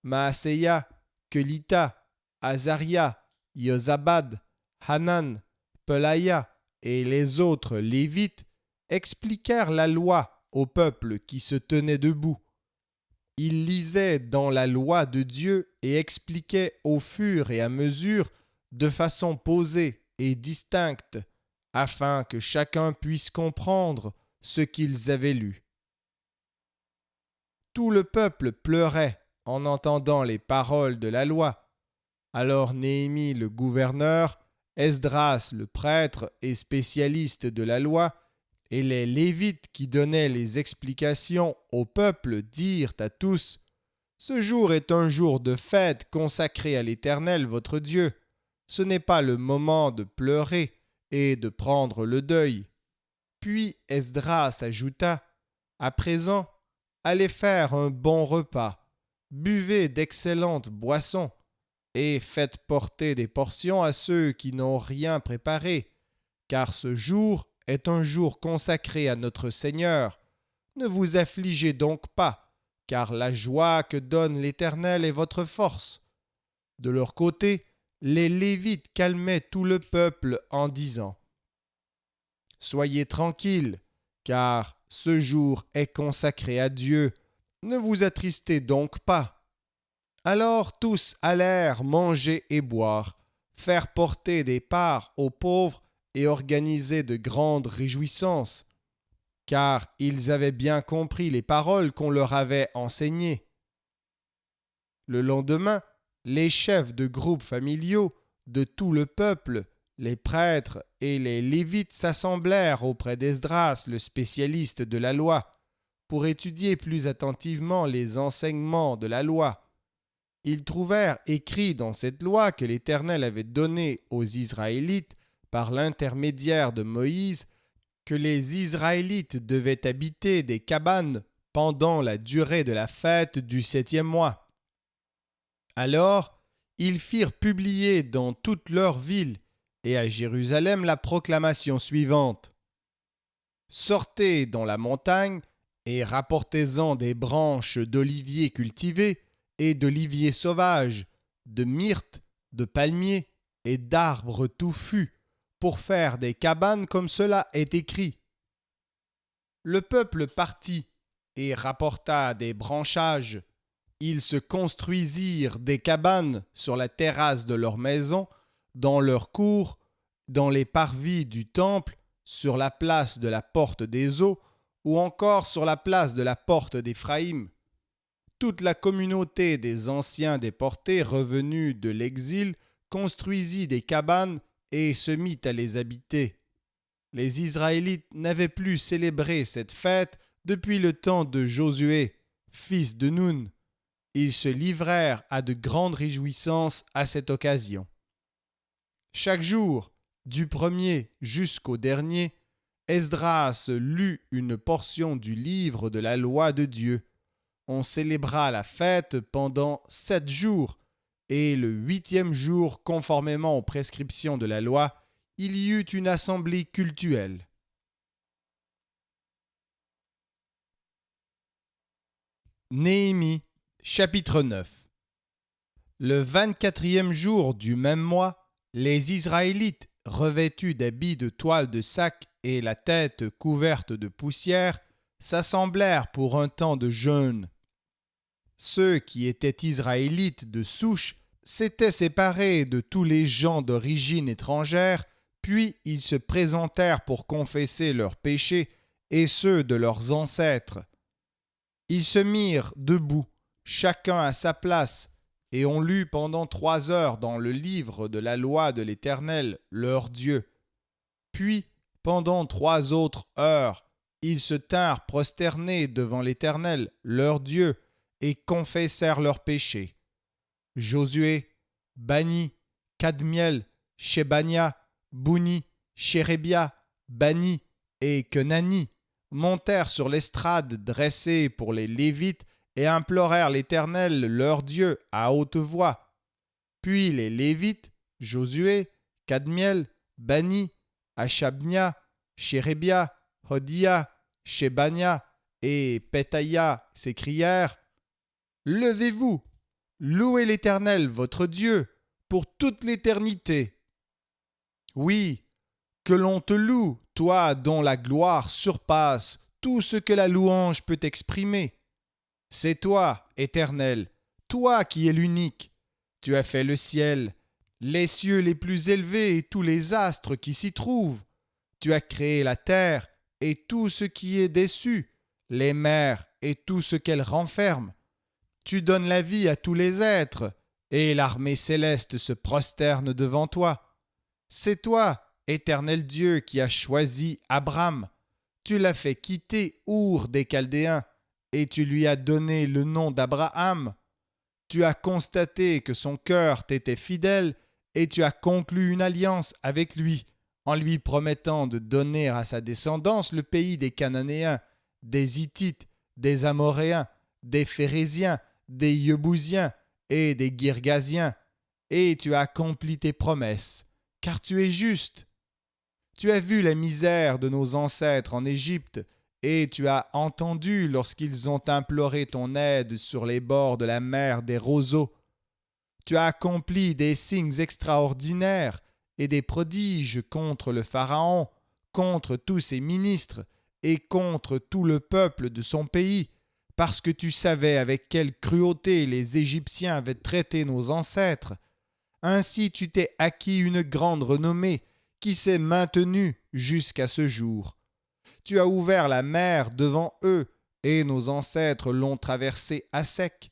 Maaseya, Kelita, Azaria, Yozabad, Hanan, Pelaya et les autres Lévites expliquèrent la loi au peuple qui se tenait debout. Ils lisaient dans la loi de Dieu et expliquaient au fur et à mesure, de façon posée et distincte, afin que chacun puisse comprendre ce qu'ils avaient lu. Tout le peuple pleurait en entendant les paroles de la loi. Alors Néhémie le gouverneur, Esdras le prêtre et spécialiste de la loi, et les Lévites qui donnaient les explications au peuple dirent à tous : Ce jour est un jour de fête consacré à l'Éternel votre Dieu. Ce n'est pas le moment de pleurer et de prendre le deuil. Puis Esdras ajouta : À présent, allez faire un bon repas, buvez d'excellentes boissons, et faites porter des portions à ceux qui n'ont rien préparé, car ce jour est un jour consacré à notre Seigneur. Ne vous affligez donc pas, car la joie que donne l'Éternel est votre force. De leur côté, les Lévites calmaient tout le peuple en disant : Soyez tranquilles, car ce jour est consacré à Dieu. Ne vous attristez donc pas. Alors tous allèrent manger et boire, faire porter des parts aux pauvres et organiser de grandes réjouissances, car ils avaient bien compris les paroles qu'on leur avait enseignées. Le lendemain, les chefs de groupes familiaux de tout le peuple, les prêtres et les Lévites s'assemblèrent auprès d'Esdras, le spécialiste de la loi, pour étudier plus attentivement les enseignements de la loi. Ils trouvèrent écrit dans cette loi que l'Éternel avait donnée aux Israélites par l'intermédiaire de Moïse, que les Israélites devaient habiter des cabanes pendant la durée de la fête du 7e mois. Alors, ils firent publier dans toutes leurs villes et à Jérusalem la proclamation suivante : Sortez dans la montagne et rapportez-en des branches d'oliviers cultivés et d'oliviers sauvages, de myrtes, de palmiers et d'arbres touffus, pour faire des cabanes comme cela est écrit. Le peuple partit et rapporta des branchages. Ils se construisirent des cabanes sur la terrasse de leur maison, dans leur cour, dans les parvis du temple, sur la place de la porte des eaux, ou encore sur la place de la porte d'Éphraïm. Toute la communauté des anciens déportés revenus de l'exil construisit des cabanes et se mit à les habiter. Les Israélites n'avaient plus célébré cette fête depuis le temps de Josué, fils de Nun. Ils se livrèrent à de grandes réjouissances à cette occasion. Chaque jour, du premier jusqu'au dernier, Esdras lut une portion du livre de la loi de Dieu. On célébra la fête pendant 7 jours, et le 8e jour, conformément aux prescriptions de la loi, il y eut une assemblée cultuelle. Néhémie, chapitre 9. Le 24e jour du même mois, les Israélites, revêtus d'habits de toile de sac et la tête couverte de poussière, s'assemblèrent pour un temps de jeûne. Ceux qui étaient Israélites de souche s'étaient séparés de tous les gens d'origine étrangère, puis ils se présentèrent pour confesser leurs péchés et ceux de leurs ancêtres. Ils se mirent debout, chacun à sa place, et on lut pendant 3 heures dans le livre de la loi de l'Éternel, leur Dieu. Puis, pendant 3 autres heures, ils se tinrent prosternés devant l'Éternel, leur Dieu, et confessèrent leurs péchés. Josué, Bani, Kadmiel, Shebania, Bouni, Shérébia, Bani et Kenani montèrent sur l'estrade dressée pour les Lévites et implorèrent l'Éternel, leur Dieu, à haute voix. Puis les Lévites, Josué, Kadmiel, Bani, Achabnia, Shérébia, Hodia, Shebania et Pétaïa s'écrièrent : Levez-vous, louez l'Éternel, votre Dieu, pour toute l'éternité. Oui, Que l'on te loue, toi dont la gloire surpasse tout ce que la louange peut exprimer. C'est toi, Éternel, toi qui es l'unique. Tu as fait le ciel, les cieux les plus élevés et tous les astres qui s'y trouvent. Tu as créé la terre et tout ce qui est dessus, les mers et tout ce qu'elles renferment. Tu donnes la vie à tous les êtres, et l'armée céleste se prosterne devant toi. C'est toi, Éternel Dieu, qui as choisi Abraham. Tu l'as fait quitter Our des Chaldéens, et tu lui as donné le nom d'Abraham. Tu as constaté que son cœur t'était fidèle, et tu as conclu une alliance avec lui, en lui promettant de donner à sa descendance le pays des Cananéens, des Hittites, des Amoréens, des Phérésiens, des Yebousiens et des Girgasiens, et tu as accompli tes promesses, car tu es juste. Tu as vu la misère de nos ancêtres en Égypte, et tu as entendu lorsqu'ils ont imploré ton aide sur les bords de la mer des roseaux. Tu as accompli des signes extraordinaires et des prodiges contre le Pharaon, contre tous ses ministres et contre tout le peuple de son pays, parce que tu savais avec quelle cruauté les Égyptiens avaient traité nos ancêtres. Ainsi tu t'es acquis une grande renommée qui s'est maintenue jusqu'à ce jour. Tu as ouvert la mer devant eux, et nos ancêtres l'ont traversée à sec.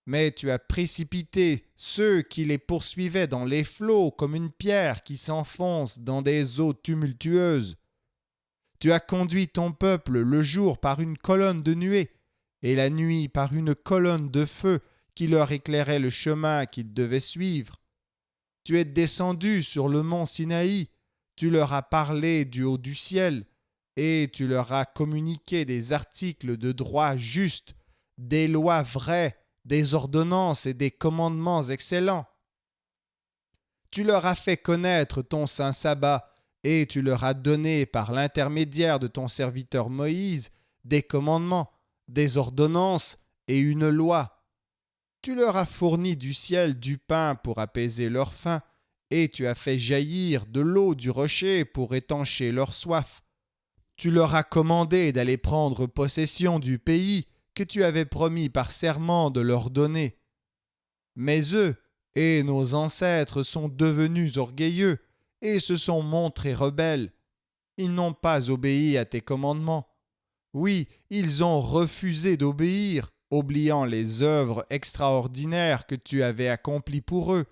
Mais tu as précipité ceux qui les poursuivaient dans les flots comme une pierre qui s'enfonce dans des eaux tumultueuses. Tu as conduit ton peuple le jour par une colonne de nuée, et la nuit par une colonne de feu qui leur éclairait le chemin qu'ils devaient suivre. Tu es descendu sur le mont Sinaï, tu leur as parlé du haut du ciel, et tu leur as communiqué des articles de droit juste, des lois vraies, des ordonnances et des commandements excellents. Tu leur as fait connaître ton saint sabbat, et tu leur as donné par l'intermédiaire de ton serviteur Moïse des commandements, des ordonnances et une loi. Tu leur as fourni du ciel du pain pour apaiser leur faim, et tu as fait jaillir de l'eau du rocher pour étancher leur soif. Tu leur as commandé d'aller prendre possession du pays que tu avais promis par serment de leur donner. Mais eux et nos ancêtres sont devenus orgueilleux et se sont montrés rebelles. Ils n'ont pas obéi à tes commandements. Oui, ils ont refusé d'obéir, oubliant les œuvres extraordinaires que tu avais accomplies pour eux.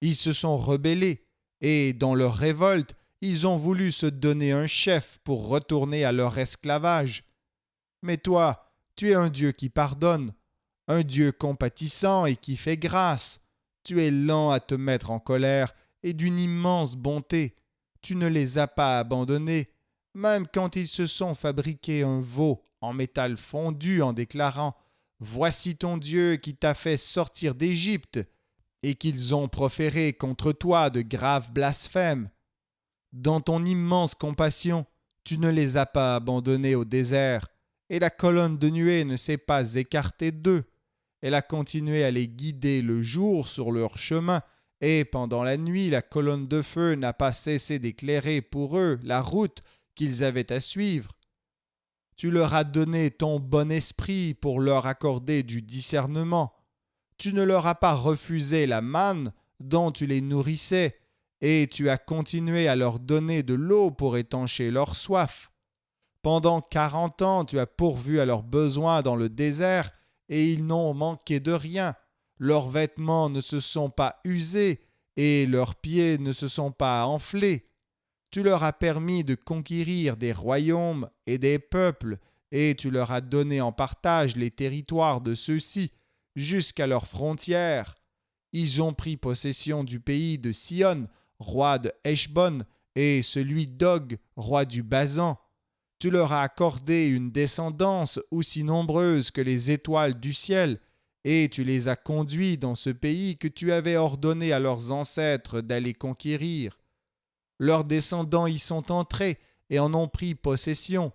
Ils se sont rebellés, et dans leur révolte, ils ont voulu se donner un chef pour retourner à leur esclavage. Mais toi, tu es un Dieu qui pardonne, un Dieu compatissant et qui fait grâce. Tu es lent à te mettre en colère et d'une immense bonté. Tu ne les as pas abandonnés, même quand ils se sont fabriqués un veau en métal fondu en déclarant « Voici ton Dieu qui t'a fait sortir d'Égypte » et qu'ils ont proféré contre toi de graves blasphèmes. Dans ton immense compassion, tu ne les as pas abandonnés au désert, et la colonne de nuée ne s'est pas écartée d'eux. Elle a continué à les guider le jour sur leur chemin, et pendant la nuit la colonne de feu n'a pas cessé d'éclairer pour eux la route qu'ils avaient à suivre. Tu leur as donné ton bon esprit pour leur accorder du discernement. Tu ne leur as pas refusé la manne dont tu les nourrissais, et tu as continué à leur donner de l'eau pour étancher leur soif. Pendant 40 ans, tu as pourvu à leurs besoins dans le désert, et ils n'ont manqué de rien. Leurs vêtements ne se sont pas usés, et leurs pieds ne se sont pas enflés. Tu leur as permis de conquérir des royaumes et des peuples, et tu leur as donné en partage les territoires de ceux-ci, jusqu'à leurs frontières. Ils ont pris possession du pays de Sion, roi de Heshbon, et celui d'Og, roi du Basan. Tu leur as accordé une descendance aussi nombreuse que les étoiles du ciel, et tu les as conduits dans ce pays que tu avais ordonné à leurs ancêtres d'aller conquérir. Leurs descendants y sont entrés et en ont pris possession.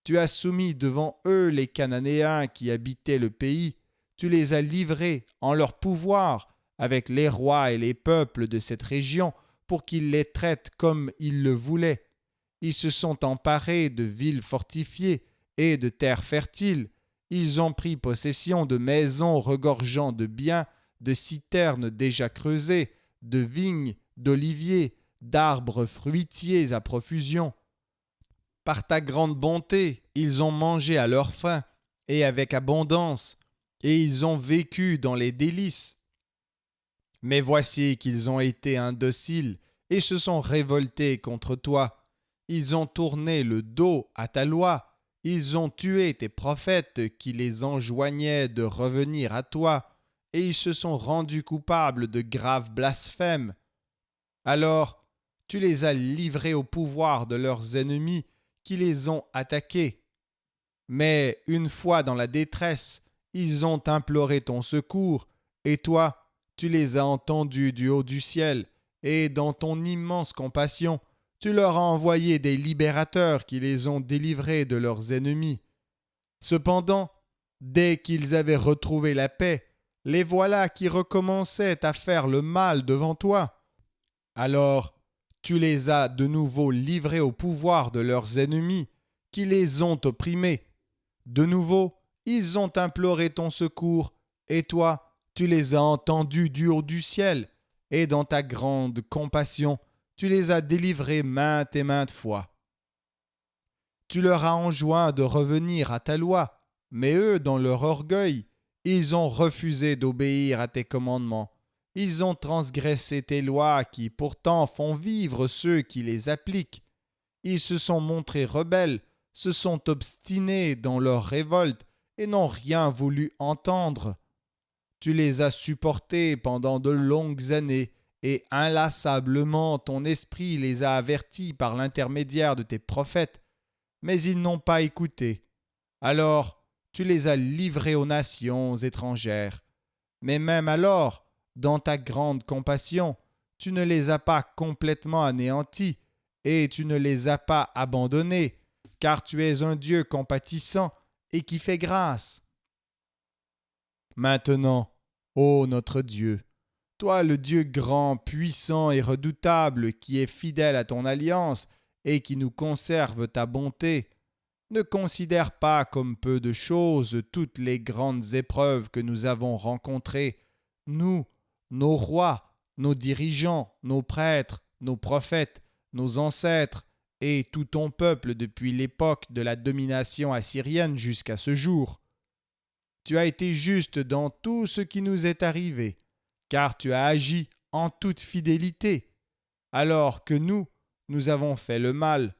Tu as soumis devant eux les Cananéens qui habitaient le pays. Tu les as livrés en leur pouvoir avec les rois et les peuples de cette région pour qu'ils les traitent comme ils le voulaient. Ils se sont emparés de villes fortifiées et de terres fertiles. Ils ont pris possession de maisons regorgeant de biens, de citernes déjà creusées, de vignes, d'oliviers, d'arbres fruitiers à profusion. Par ta grande bonté, ils ont mangé à leur faim et avec abondance, et ils ont vécu dans les délices. Mais voici qu'ils ont été indociles et se sont révoltés contre toi. Ils ont tourné le dos à ta loi. Ils ont tué tes prophètes qui les enjoignaient de revenir à toi, et ils se sont rendus coupables de graves blasphèmes. Alors, tu les as livrés au pouvoir de leurs ennemis qui les ont attaqués. Mais une fois dans la détresse, ils ont imploré ton secours, et toi, tu les as entendus du haut du ciel, et dans ton immense compassion, tu leur as envoyé des libérateurs qui les ont délivrés de leurs ennemis. Cependant, dès qu'ils avaient retrouvé la paix, les voilà qui recommençaient à faire le mal devant toi. Alors, tu les as de nouveau livrés au pouvoir de leurs ennemis, qui les ont opprimés. De nouveau, ils ont imploré ton secours, et toi, tu les as entendus du haut du ciel, et dans ta grande compassion, tu les as délivrés maintes et maintes fois. Tu leur as enjoint de revenir à ta loi, mais eux, dans leur orgueil, ils ont refusé d'obéir à tes commandements. Ils ont transgressé tes lois qui pourtant font vivre ceux qui les appliquent. Ils se sont montrés rebelles, se sont obstinés dans leur révolte et n'ont rien voulu entendre. Tu les as supportés pendant de longues années, et inlassablement ton esprit les a avertis par l'intermédiaire de tes prophètes, mais ils n'ont pas écouté. Alors tu les as livrés aux nations étrangères. Mais même alors, dans ta grande compassion, tu ne les as pas complètement anéantis, et tu ne les as pas abandonnés, car tu es un Dieu compatissant et qui fait grâce. Maintenant, ô notre Dieu, toi le Dieu grand, puissant et redoutable qui est fidèle à ton alliance et qui nous conserve ta bonté, ne considère pas comme peu de choses toutes les grandes épreuves que nous avons rencontrées, nous, nos rois, nos dirigeants, nos prêtres, nos prophètes, nos ancêtres et tout ton peuple depuis l'époque de la domination assyrienne jusqu'à ce jour. Tu as été juste dans tout ce qui nous est arrivé, car tu as agi en toute fidélité, alors que nous avons fait le mal.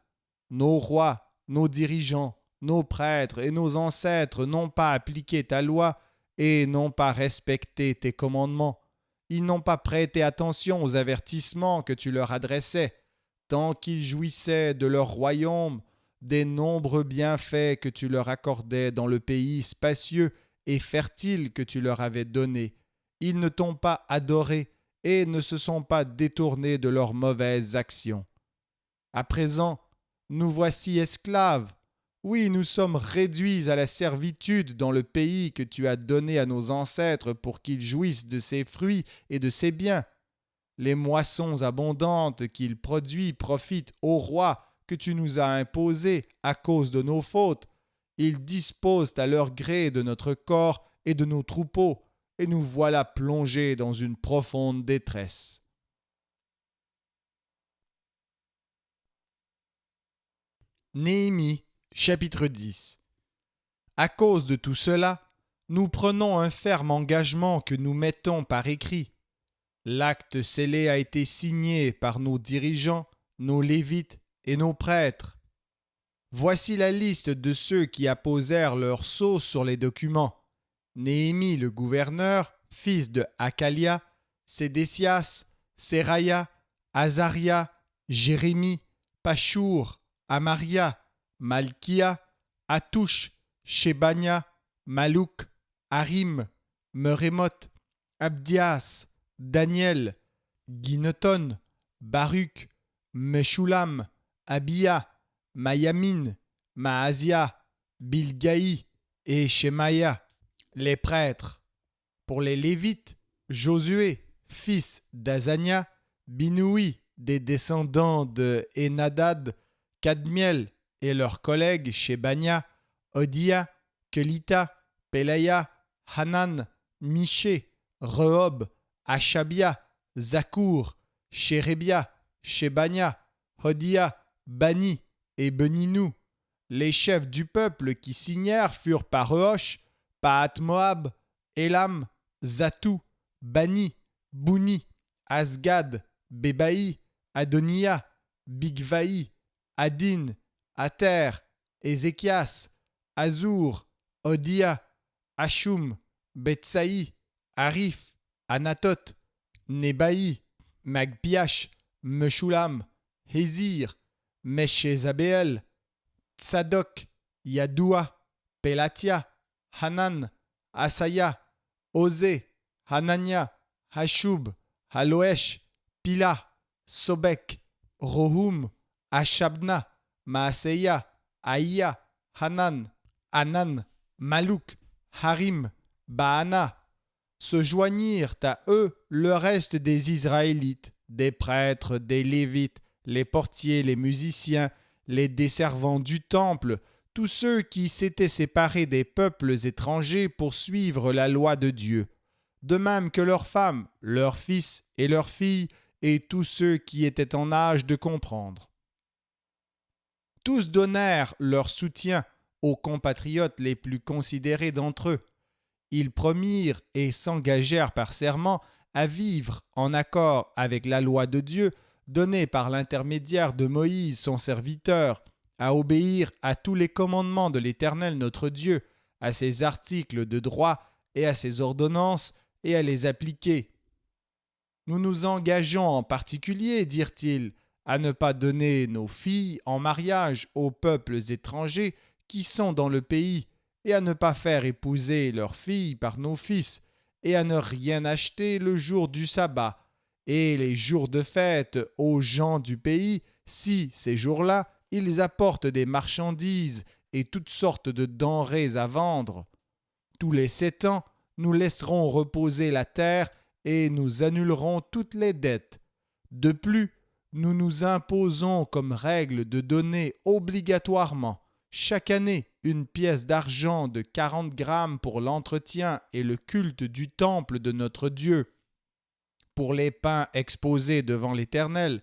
Nos rois, nos dirigeants, nos prêtres et nos ancêtres n'ont pas appliqué ta loi et n'ont pas respecté tes commandements. Ils n'ont pas prêté attention aux avertissements que tu leur adressais, tant qu'ils jouissaient de leur royaume, des nombreux bienfaits que tu leur accordais dans le pays spacieux et fertile que tu leur avais donné. Ils ne t'ont pas adoré et ne se sont pas détournés de leurs mauvaises actions. À présent, nous voici esclaves. Oui, nous sommes réduits à la servitude dans le pays que tu as donné à nos ancêtres pour qu'ils jouissent de ses fruits et de ses biens. Les moissons abondantes qu'il produit profitent au roi que tu nous as imposé à cause de nos fautes. Ils disposent à leur gré de notre corps et de nos troupeaux, et nous voilà plongés dans une profonde détresse. Néhémie, chapitre 10. À cause de tout cela, nous prenons un ferme engagement que nous mettons par écrit. L'acte scellé a été signé par nos dirigeants, nos lévites et nos prêtres. Voici la liste de ceux qui apposèrent leur sceau sur les documents. Néhémie le gouverneur, fils de Hakalia, Sédécias, Séraya, Azaria, Jérémie, Pachour, Amaria, Malkia, Atouch, Shébania, Malouk, Harim, Merémoth, Abdias, Daniel, Guineton, Baruch, Meshulam, Abia, Mayamin, Maazia, Bilgaï et Shemaïa, les prêtres. Pour les Lévites, Josué, fils d'Azania, Binoui, des descendants de Enadad, Kadmiel et leurs collègues Shebania, Odia, Kelita, Pelaya, Hanan, Miché, Rehob, Achabia, Zakour, Shérébia, Shebania, Hodia, Bani et Beninou. Les chefs du peuple qui signèrent furent Parosh, Pahat-Moab, Elam, Zatou, Bani, Bouni, Asgad, Bébaï, Adonia, Bigvaï, Adin, Ater, Ézéchias, Azur, Odia, Ashum, Betsaï, Arif, Anatot, Nebaï, Magpiash, Meshulam, Hézir, Meshezabeel, Tsadok, Yadoua, Pelatia, Hanan, Asaya, Osé, Hanania, Hashub, Haloesh, Pila, Sobek, Rohum, Ashabna, Maaseya, Aïa, Hanan, Anan, Malouk, Harim, Baana. Se joignirent à eux le reste des Israélites, des prêtres, des Lévites, les portiers, les musiciens, les desservants du temple, tous ceux qui s'étaient séparés des peuples étrangers pour suivre la loi de Dieu, de même que leurs femmes, leurs fils et leurs filles, et tous ceux qui étaient en âge de comprendre. Tous donnèrent leur soutien aux compatriotes les plus considérés d'entre eux. Ils promirent et s'engagèrent par serment à vivre en accord avec la loi de Dieu donnée par l'intermédiaire de Moïse son serviteur, à obéir à tous les commandements de l'Éternel notre Dieu, à ses articles de droit et à ses ordonnances, et à les appliquer. Nous nous engageons en particulier, dirent-ils, à ne pas donner nos filles en mariage aux peuples étrangers qui sont dans le pays, et à ne pas faire épouser leurs filles par nos fils, et à ne rien acheter le jour du sabbat, et les jours de fête aux gens du pays, si, ces jours-là, ils apportent des marchandises et toutes sortes de denrées à vendre. Tous les 7 ans, nous laisserons reposer la terre et nous annulerons toutes les dettes. De plus, nous nous imposons comme règle de donner obligatoirement chaque année une pièce d'argent de 40 grammes pour l'entretien et le culte du temple de notre Dieu, pour les pains exposés devant l'Éternel,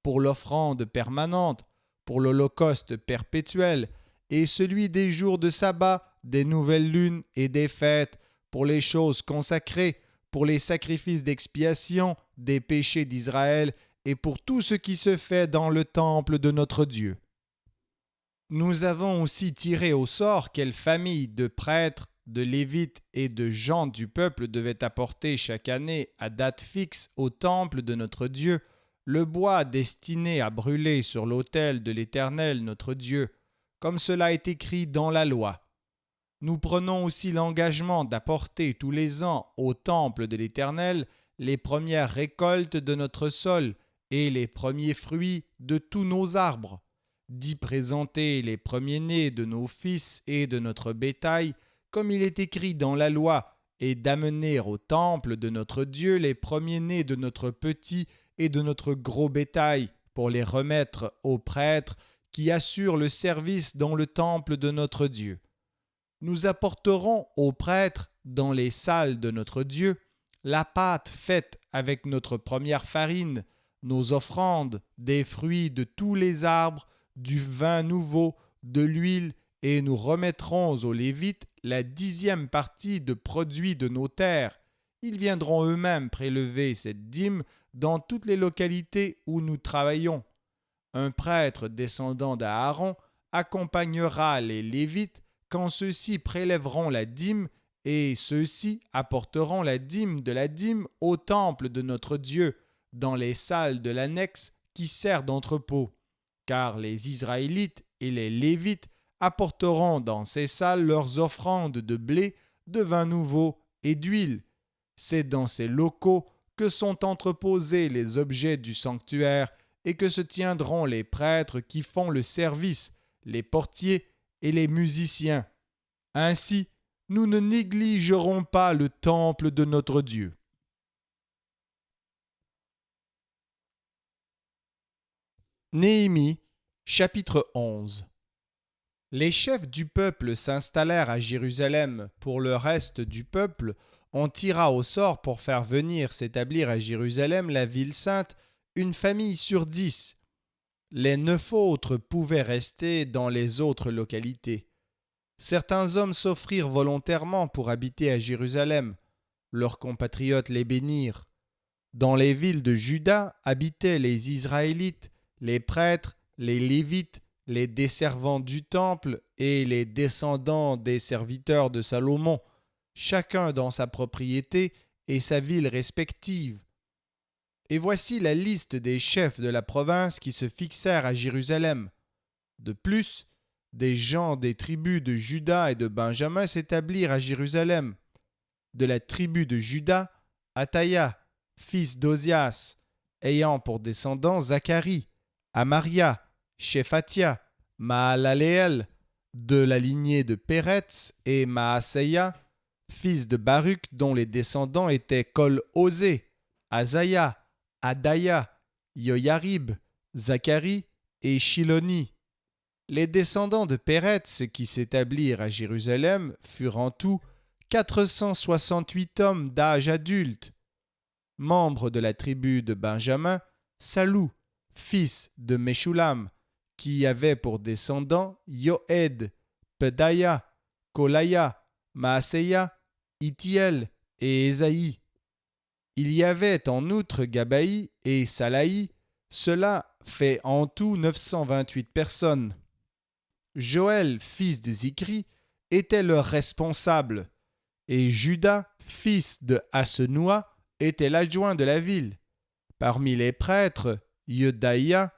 pour l'offrande permanente, pour l'holocauste perpétuel, et celui des jours de sabbat, des nouvelles lunes et des fêtes, pour les choses consacrées, pour les sacrifices d'expiation, des péchés d'Israël, et pour tout ce qui se fait dans le temple de notre Dieu. Nous avons aussi tiré au sort quelle famille de prêtres, de Lévites et de gens du peuple devaient apporter chaque année à date fixe au temple de notre Dieu le bois destiné à brûler sur l'autel de l'Éternel notre Dieu, comme cela est écrit dans la loi. Nous prenons aussi l'engagement d'apporter tous les ans au temple de l'Éternel les premières récoltes de notre sol et les premiers fruits de tous nos arbres, d'y présenter les premiers-nés de nos fils et de notre bétail, comme il est écrit dans la loi, et d'amener au temple de notre Dieu les premiers-nés de notre petit et de notre gros bétail, pour les remettre aux prêtres qui assurent le service dans le temple de notre Dieu. Nous apporterons aux prêtres, dans les salles de notre Dieu, la pâte faite avec notre première farine, nos offrandes, des fruits de tous les arbres, du vin nouveau, de l'huile, et nous remettrons aux Lévites la 10e partie de produits de nos terres. Ils viendront eux-mêmes prélever cette dîme dans toutes les localités où nous travaillons. Un prêtre descendant d'Aaron accompagnera les Lévites quand ceux-ci prélèveront la dîme, et ceux-ci apporteront la dîme de la dîme au temple de notre Dieu, dans les salles de l'annexe qui sert d'entrepôt. Car les Israélites et les Lévites apporteront dans ces salles leurs offrandes de blé, de vin nouveau et d'huile. C'est dans ces locaux que sont entreposés les objets du sanctuaire et que se tiendront les prêtres qui font le service, les portiers et les musiciens. Ainsi, nous ne négligerons pas le temple de notre Dieu. Néhémie, chapitre 11. Les chefs du peuple s'installèrent à Jérusalem. Pour le reste du peuple, on tira au sort pour faire venir s'établir à Jérusalem, la ville sainte, une famille sur 10. Les 9 autres pouvaient rester dans les autres localités. Certains hommes s'offrirent volontairement pour habiter à Jérusalem. Leurs compatriotes les bénirent. Dans les villes de Juda habitaient les Israélites, les prêtres, les Lévites, les desservants du temple et les descendants des serviteurs de Salomon, chacun dans sa propriété et sa ville respective. Et voici la liste des chefs de la province qui se fixèrent à Jérusalem. De plus, des gens des tribus de Juda et de Benjamin s'établirent à Jérusalem. De la tribu de Juda, Ataïa, fils d'Ozias, ayant pour descendants Zacharie, Amaria, Shephatia, Maalaleel, de la lignée de Péretz, et Maaseia, fils de Baruch, dont les descendants étaient Kol-Osé, Azaïa, Adaïa, Yoyarib, Zacharie et Shiloni. Les descendants de Péretz qui s'établirent à Jérusalem furent en tout 468 hommes d'âge adulte. Membre de la tribu de Benjamin, Salou, fils de Meshulam, qui avait pour descendants Yoed, Pedaïa, Kolaya, Maaseia, Itiel et Ésaïe. Il y avait en outre Gabaï et Salaï, cela fait en tout 928 personnes. Joël, fils de Zikri, était leur responsable, et Judas, fils de Hassenoua, était l'adjoint de la ville. Parmi les prêtres, Yedaïa,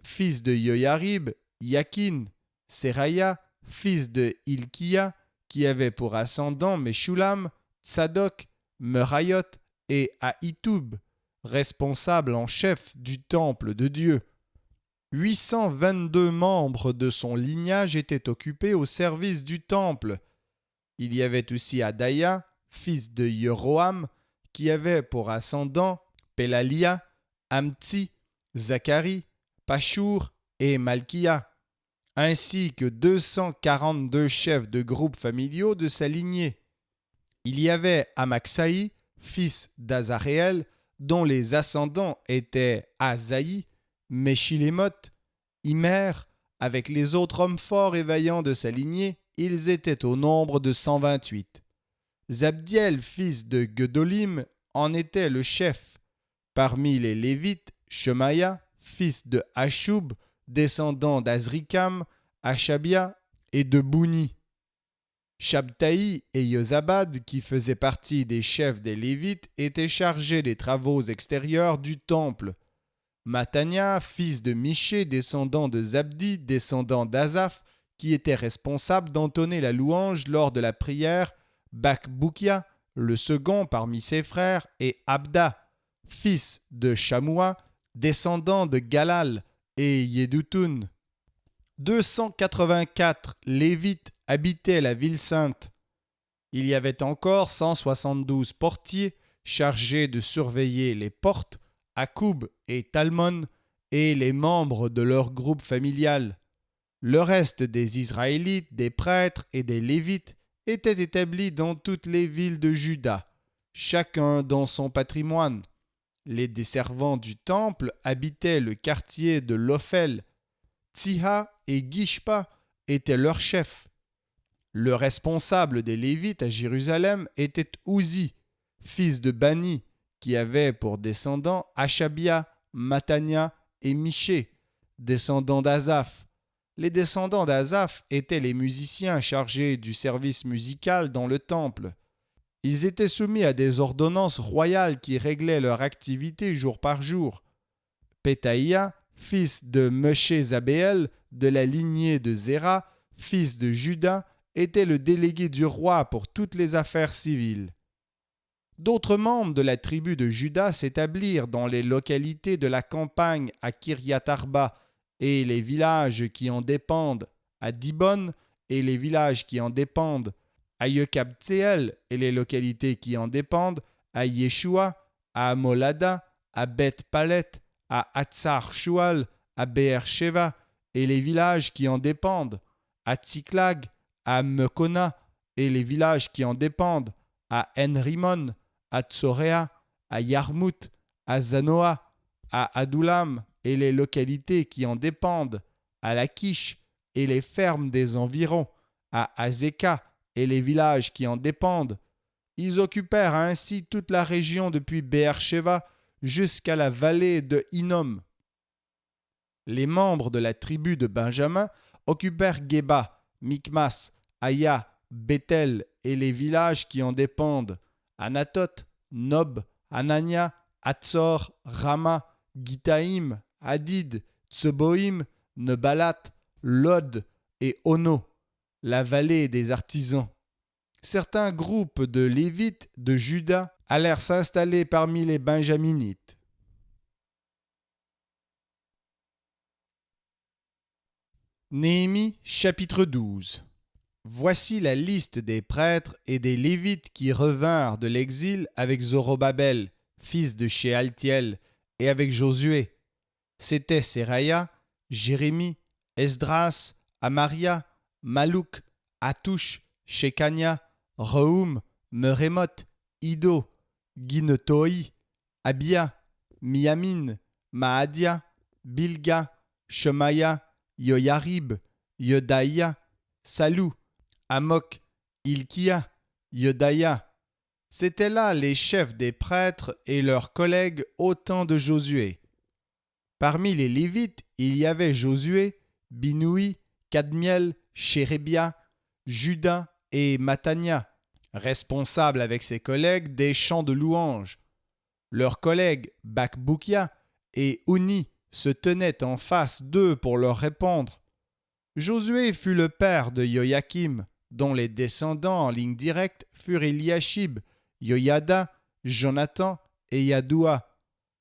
fils de Yoyarib, Yakin, Seraya, fils de Hilkia, qui avait pour ascendant Meshulam, Tsadok, Merayot et Ahitoub, responsable en chef du temple de Dieu. 822 membres de son lignage étaient occupés au service du temple. Il y avait aussi Adaïa, fils de Yeroham, qui avait pour ascendant Pélalia, Amtsi, Zacharie, Pashur et Malkia, ainsi que 242 chefs de groupes familiaux de sa lignée. Il y avait Amaxaï, fils d'Azaréel, dont les ascendants étaient Azaï, Meshilémoth, Immer, avec les autres hommes forts et vaillants de sa lignée, ils étaient au nombre de 128. Zabdiel, fils de Gedolim, en était le chef. Parmi les Lévites, Shemaïa, fils de Hashub, descendant d'Azrikam, Achabia et de Bouni. Shabtaï et Yozabad, qui faisaient partie des chefs des Lévites, étaient chargés des travaux extérieurs du temple. Matania, fils de Miché, descendant de Zabdi, descendant d'Azaph, qui était responsable d'entonner la louange lors de la prière, Bakboukia, le second parmi ses frères, et Abda, fils de Shamoua, descendant de Galal, et Yedutun. 284 Lévites habitaient la ville sainte. Il y avait encore 172 portiers chargés de surveiller les portes, Akoub et Talmon, et les membres de leur groupe familial. Le reste des Israélites, des prêtres et des Lévites étaient établis dans toutes les villes de Juda, chacun dans son patrimoine. Les desservants du temple habitaient le quartier de l'Ophel. Tsiha et Gishpa étaient leurs chefs. Le responsable des Lévites à Jérusalem était Ouzi, fils de Bani, qui avait pour descendants Achabia, Matania et Miché, descendants d'Azaph. Les descendants d'Azaph étaient les musiciens chargés du service musical dans le temple. Ils étaient soumis à des ordonnances royales qui réglaient leur activité jour par jour. Pétaïa, fils de Meshé-Zabéel, de la lignée de Zéra, fils de Juda, était le délégué du roi pour toutes les affaires civiles. D'autres membres de la tribu de Juda s'établirent dans les localités de la campagne à Kiryat-Arba et les villages qui en dépendent, à Dibon et les villages qui en dépendent, à Yekabtséel et les localités qui en dépendent, à Yeshua, à Molada, à Beth-Palet, à Hatzar-Shual, à Beer-Sheva et les villages qui en dépendent, à Tsiklag, à Mekona et les villages qui en dépendent, à En-Rimon, à Tsoréa, à Yarmout, à Zanoa, à Adoulam et les localités qui en dépendent, à Lachish et les fermes des environs, à Azeka et les villages qui en dépendent. Ils occupèrent ainsi toute la région depuis Beer-Sheva jusqu'à la vallée de Hinnom. Les membres de la tribu de Benjamin occupèrent Geba, Mikmas, Aya, Bethel et les villages qui en dépendent, Anatot, Nob, Anania, Hatzor, Rama, Gitaïm, Hadid, Tseboïm, Nebalat, Lod et Ono, la vallée des artisans. Certains groupes de Lévites de Juda allèrent s'installer parmi les Benjaminites. Néhémie chapitre 12. Voici la liste des prêtres et des Lévites qui revinrent de l'exil avec Zorobabel, fils de Shealtiel, et avec Josué. C'étaient Seraya, Jérémie, Esdras, Amaria, Malouk, Hatouch, Shekania, Rehum, Merémoth, Ido, Ginetoi, Abia, Miamin, Maadia, Bilga, Shemaya, Yoyarib, Yodaïa, Salou, Amok, Ilkia, Yodaïa. C'étaient là les chefs des prêtres et leurs collègues au temps de Josué. Parmi les Lévites, il y avait Josué, Binoui, Kadmiel, Chérébia, Juda et Matania, responsables avec ses collègues des chants de louanges. Leurs collègues Bakboukia et Uni se tenaient en face d'eux pour leur répondre. Josué fut le père de Joachim, dont les descendants en ligne directe furent Eliashib, Joyada, Jonathan et Yadoua.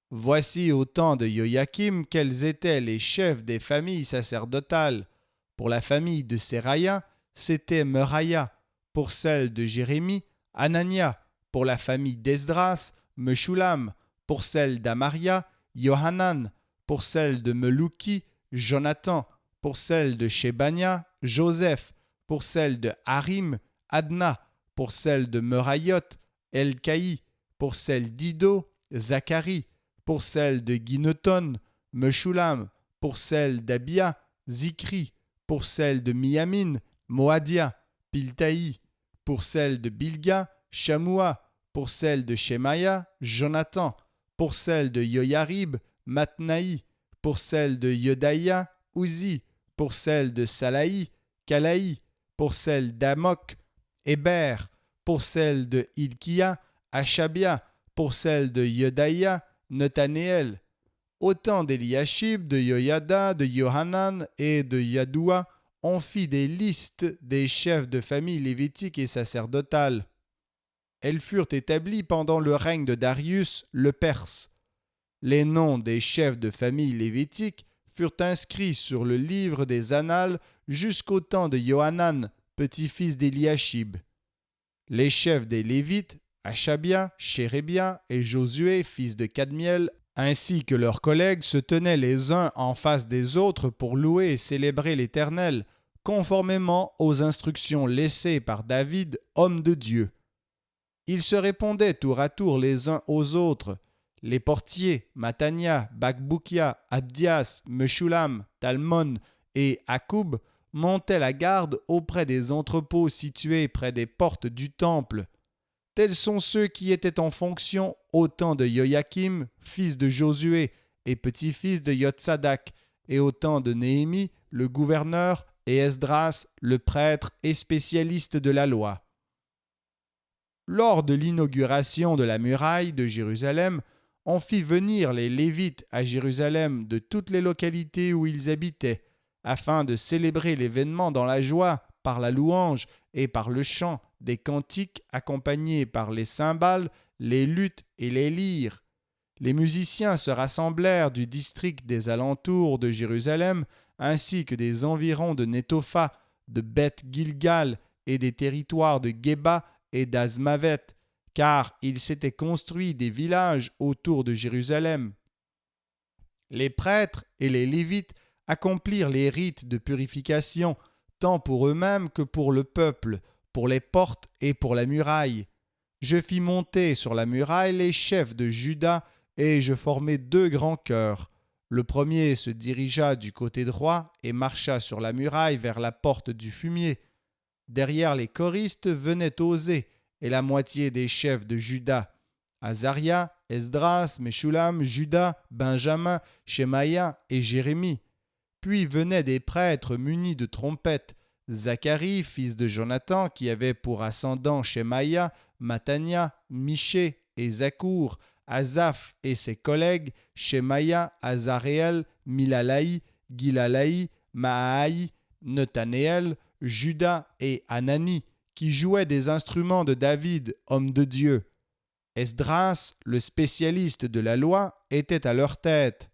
Voici au temps de Joachim quels étaient les chefs des familles sacerdotales. Pour la famille de Seraya, c'était Meraya. Pour celle de Jérémie, Anania. Pour la famille d'Esdras, Meshulam. Pour celle d'Amaria, Yohanan. Pour celle de Melouki, Jonathan. Pour celle de Shebania, Joseph. Pour celle de Harim, Adna. Pour celle de Merayot, Elkaï. Pour celle d'Ido, Zacharie. Pour celle de Gineton, Meshulam. Pour celle d'Abia, Zikri. Pour celle de Miamin, Moadia, Piltaï. Pour celle de Bilga, Shamoua. Pour celle de Shemaya, Jonathan. Pour celle de Yoyarib, Matnaï. Pour celle de Yodaïa, Uzi. Pour celle de Salaï, Kalaï. Pour celle d'Amok, Héber. Pour celle de Ilkia, Achabia. Pour celle de Yodaïa, Netanéel. Autant d'Eliashib, de Yoyada, de Yohanan et de Yadoua, on fit des listes des chefs de famille lévitiques et sacerdotales. Elles furent établies pendant le règne de Darius le Perse. Les noms des chefs de famille lévitiques furent inscrits sur le livre des Annales jusqu'au temps de Yohanan, petit-fils d'Eliashib. Les chefs des Lévites, Achabia, Chérébia et Josué, fils de Kadmiel, ainsi que leurs collègues se tenaient les uns en face des autres pour louer et célébrer l'Éternel, conformément aux instructions laissées par David, homme de Dieu. Ils se répondaient tour à tour les uns aux autres. Les portiers, Matania, Bakboukia, Abdias, Meshulam, Talmon et Akoub montaient la garde auprès des entrepôts situés près des portes du temple. Tels sont ceux qui étaient en fonction au temps de Joachim, fils de Josué et petit-fils de Yotsadak, et au temps de Néhémie, le gouverneur, et Esdras, le prêtre et spécialiste de la loi. Lors de l'inauguration de la muraille de Jérusalem, on fit venir les Lévites à Jérusalem de toutes les localités où ils habitaient, afin de célébrer l'événement dans la joie, par la louange et par le chant des cantiques accompagnés par les cymbales, les luths et les lyres. Les musiciens se rassemblèrent du district des alentours de Jérusalem, ainsi que des environs de Netopha, de Beth-Gilgal et des territoires de Geba et d'Azmavet, car il s'était construit des villages autour de Jérusalem. Les prêtres et les Lévites accomplirent les rites de purification, tant pour eux-mêmes que pour le peuple, pour les portes et pour la muraille. Je fis monter sur la muraille les chefs de Juda, et je formai 2 grands chœurs. Le premier se dirigea du côté droit et marcha sur la muraille vers la porte du fumier. Derrière les choristes venait Osée et la moitié des chefs de Juda, Azaria, Esdras, Meshulam, Juda, Benjamin, Shemaïa et Jérémie. Puis venaient des prêtres munis de trompettes, Zacharie, fils de Jonathan, qui avait pour ascendant Shemaïa, Mattania, Michée et Zakour, Asaph et ses collègues, Shemaïa, Azaréel, Milalaï, Gilalaï, Maaï, Netanéel, Juda et Anani, qui jouaient des instruments de David, homme de Dieu. Esdras, le spécialiste de la loi, était à leur tête.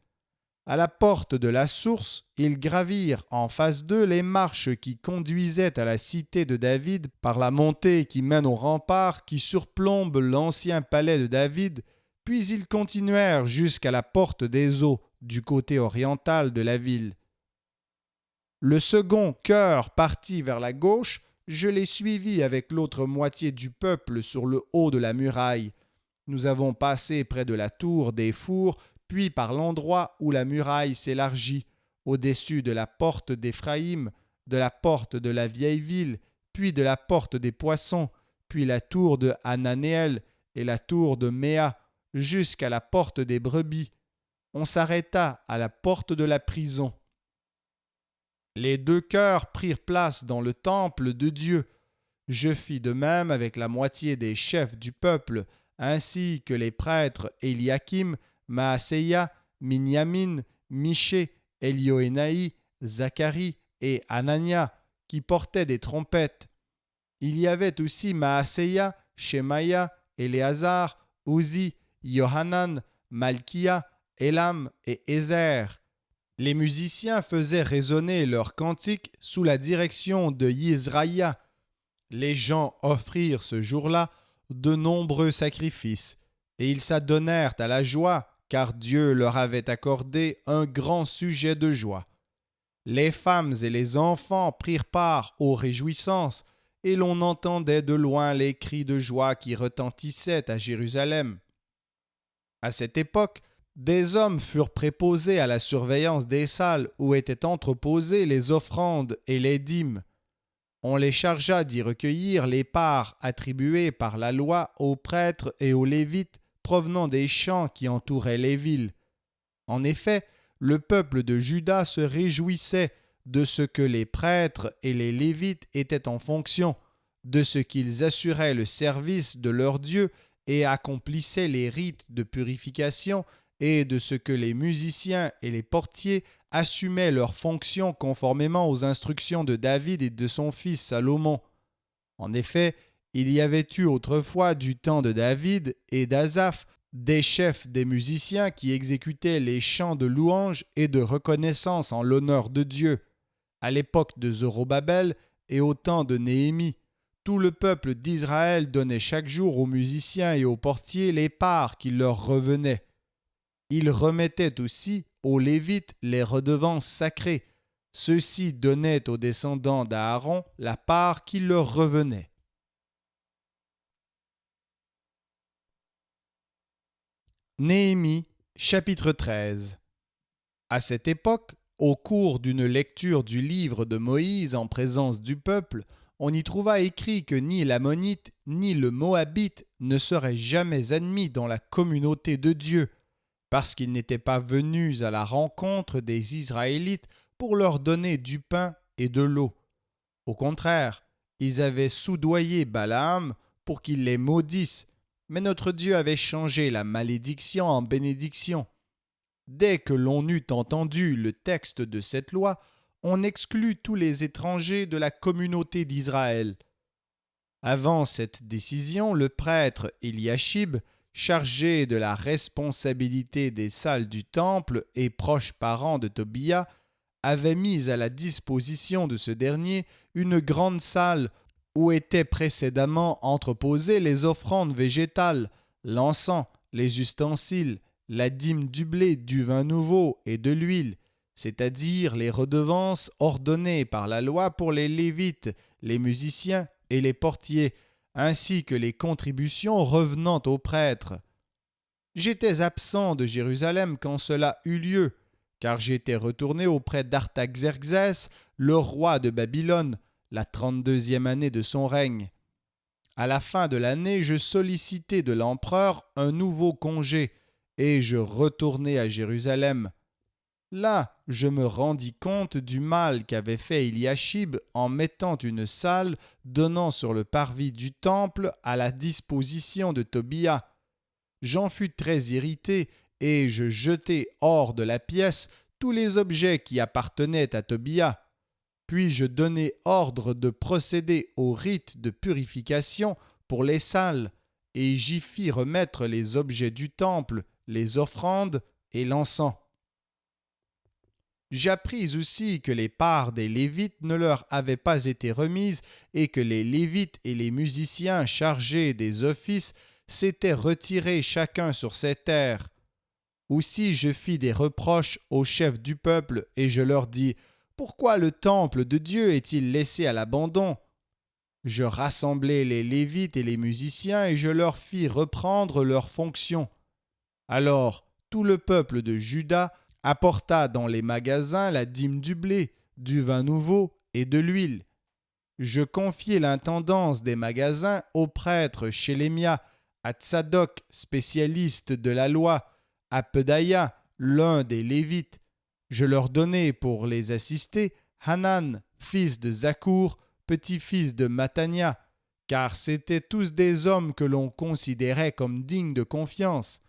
À la porte de la source, ils gravirent en face d'eux les marches qui conduisaient à la cité de David par la montée qui mène au rempart qui surplombe l'ancien palais de David, puis ils continuèrent jusqu'à la porte des eaux du côté oriental de la ville. Le second chœur partit vers la gauche, je les suivis avec l'autre moitié du peuple sur le haut de la muraille. Nous avons passé près de la tour des fours, puis par l'endroit où la muraille s'élargit, au-dessus de la porte d'Éphraïm, de la porte de la vieille ville, puis de la porte des poissons, puis la tour de Hananéel et la tour de Méa, jusqu'à la porte des brebis. On s'arrêta à la porte de la prison. Les 2 chœurs prirent place dans le temple de Dieu. Je fis de même avec la moitié des chefs du peuple, ainsi que les prêtres Éliakim, Maaseia, Minyamin, Michée, Élioénaï, Zacharie et Anania, qui portaient des trompettes. Il y avait aussi Maaseia, Shemaïa, Éléazar, Uzi, Yohanan, Malkia, Élam et Ézer. Les musiciens faisaient résonner leurs cantiques sous la direction de Yizraïa. Les gens offrirent ce jour-là de nombreux sacrifices, et ils s'adonnèrent à la joie, car Dieu leur avait accordé un grand sujet de joie. Les femmes et les enfants prirent part aux réjouissances, et l'on entendait de loin les cris de joie qui retentissaient à Jérusalem. À cette époque, des hommes furent préposés à la surveillance des salles où étaient entreposées les offrandes et les dîmes. On les chargea d'y recueillir les parts attribuées par la loi aux prêtres et aux Lévites provenant des champs qui entouraient les villes. En effet, le peuple de Juda se réjouissait de ce que les prêtres et les Lévites étaient en fonction, de ce qu'ils assuraient le service de leur Dieu et accomplissaient les rites de purification, et de ce que les musiciens et les portiers assumaient leurs fonctions conformément aux instructions de David et de son fils Salomon. En effet, il y avait eu autrefois du temps de David et d'Asaph des chefs des musiciens qui exécutaient les chants de louange et de reconnaissance en l'honneur de Dieu. À l'époque de Zorobabel et au temps de Néhémie, tout le peuple d'Israël donnait chaque jour aux musiciens et aux portiers les parts qui leur revenaient. Ils remettaient aussi aux Lévites les redevances sacrées. Ceux-ci donnaient aux descendants d'Aaron la part qui leur revenait. Néhémie, chapitre 13. À cette époque, au cours d'une lecture du livre de Moïse en présence du peuple, on y trouva écrit que ni l'Ammonite ni le Moabite ne seraient jamais admis dans la communauté de Dieu, parce qu'ils n'étaient pas venus à la rencontre des Israélites pour leur donner du pain et de l'eau. Au contraire, ils avaient soudoyé Balaam pour qu'il les maudisse, mais notre Dieu avait changé la malédiction en bénédiction. Dès que l'on eut entendu le texte de cette loi, on exclut tous les étrangers de la communauté d'Israël. Avant cette décision, le prêtre Eliashib, chargé de la responsabilité des salles du temple et proche parent de Tobia, avait mis à la disposition de ce dernier une grande salle où étaient précédemment entreposées les offrandes végétales, l'encens, les ustensiles, la dîme du blé, du vin nouveau et de l'huile, c'est-à-dire les redevances ordonnées par la loi pour les Lévites, les musiciens et les portiers, ainsi que les contributions revenant aux prêtres. J'étais absent de Jérusalem quand cela eut lieu, car j'étais retourné auprès d'Artaxerxès, le roi de Babylone, la 32e année de son règne. À la fin de l'année, je sollicitai de l'empereur un nouveau congé, et je retournai à Jérusalem. Là, je me rendis compte du mal qu'avait fait Eliashib en mettant une salle donnant sur le parvis du temple à la disposition de Tobia. J'en fus très irrité, et je jetai hors de la pièce tous les objets qui appartenaient à Tobia. Puis je donnai ordre de procéder au rite de purification pour les salles, et j'y fis remettre les objets du temple, les offrandes et l'encens. J'appris aussi que les parts des Lévites ne leur avaient pas été remises et que les Lévites et les musiciens chargés des offices s'étaient retirés chacun sur ses terres. Aussi je fis des reproches aux chefs du peuple et je leur dis « Pourquoi le temple de Dieu est-il laissé à l'abandon ?» Je rassemblai les Lévites et les musiciens et je leur fis reprendre leurs fonctions. Alors tout le peuple de Juda apporta dans les magasins la dîme du blé, du vin nouveau et de l'huile. Je confiai l'intendance des magasins au prêtre Shélémia, à Tsadok, spécialiste de la loi, à Pedaïa, l'un des Lévites. Je leur donnai pour les assister Hanan, fils de Zakour, petit-fils de Matania, car c'étaient tous des hommes que l'on considérait comme dignes de confiance.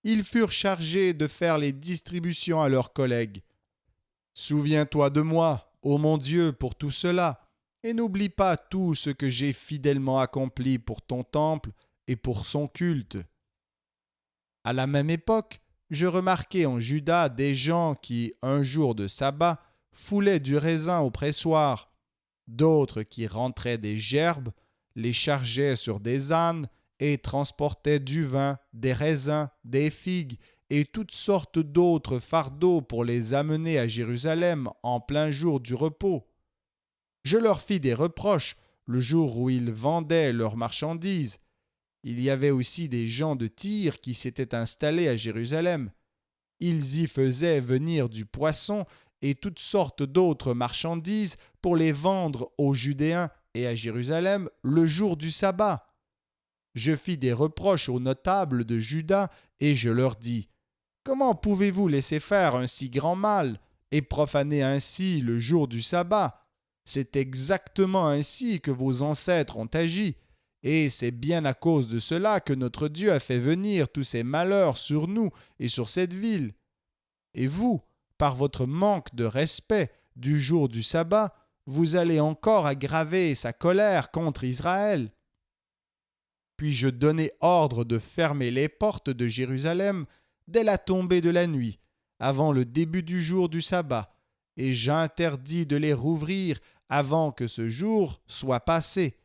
Ils furent chargés de faire les distributions à leurs collègues. Souviens-toi de moi, ô mon Dieu, pour tout cela, et n'oublie pas tout ce que j'ai fidèlement accompli pour ton temple et pour son culte. À la même époque, je remarquai en Juda des gens qui, un jour de sabbat, foulaient du raisin au pressoir, d'autres qui rentraient des gerbes, les chargeaient sur des ânes et transportaient du vin, des raisins, des figues et toutes sortes d'autres fardeaux pour les amener à Jérusalem en plein jour du repos. Je leur fis des reproches le jour où ils vendaient leurs marchandises. Il y avait aussi des gens de Tyr qui s'étaient installés à Jérusalem. Ils y faisaient venir du poisson et toutes sortes d'autres marchandises pour les vendre aux Judéens et à Jérusalem le jour du sabbat. Je fis des reproches aux notables de Juda et je leur dis « Comment pouvez-vous laisser faire un si grand mal et profaner ainsi le jour du sabbat ? C'est exactement ainsi que vos ancêtres ont agi, et c'est bien à cause de cela que notre Dieu a fait venir tous ces malheurs sur nous et sur cette ville. Et vous, par votre manque de respect du jour du sabbat, vous allez encore aggraver sa colère contre Israël. » Puis je donnai ordre de fermer les portes de Jérusalem dès la tombée de la nuit, avant le début du jour du sabbat, et j'interdis de les rouvrir avant que ce jour soit passé.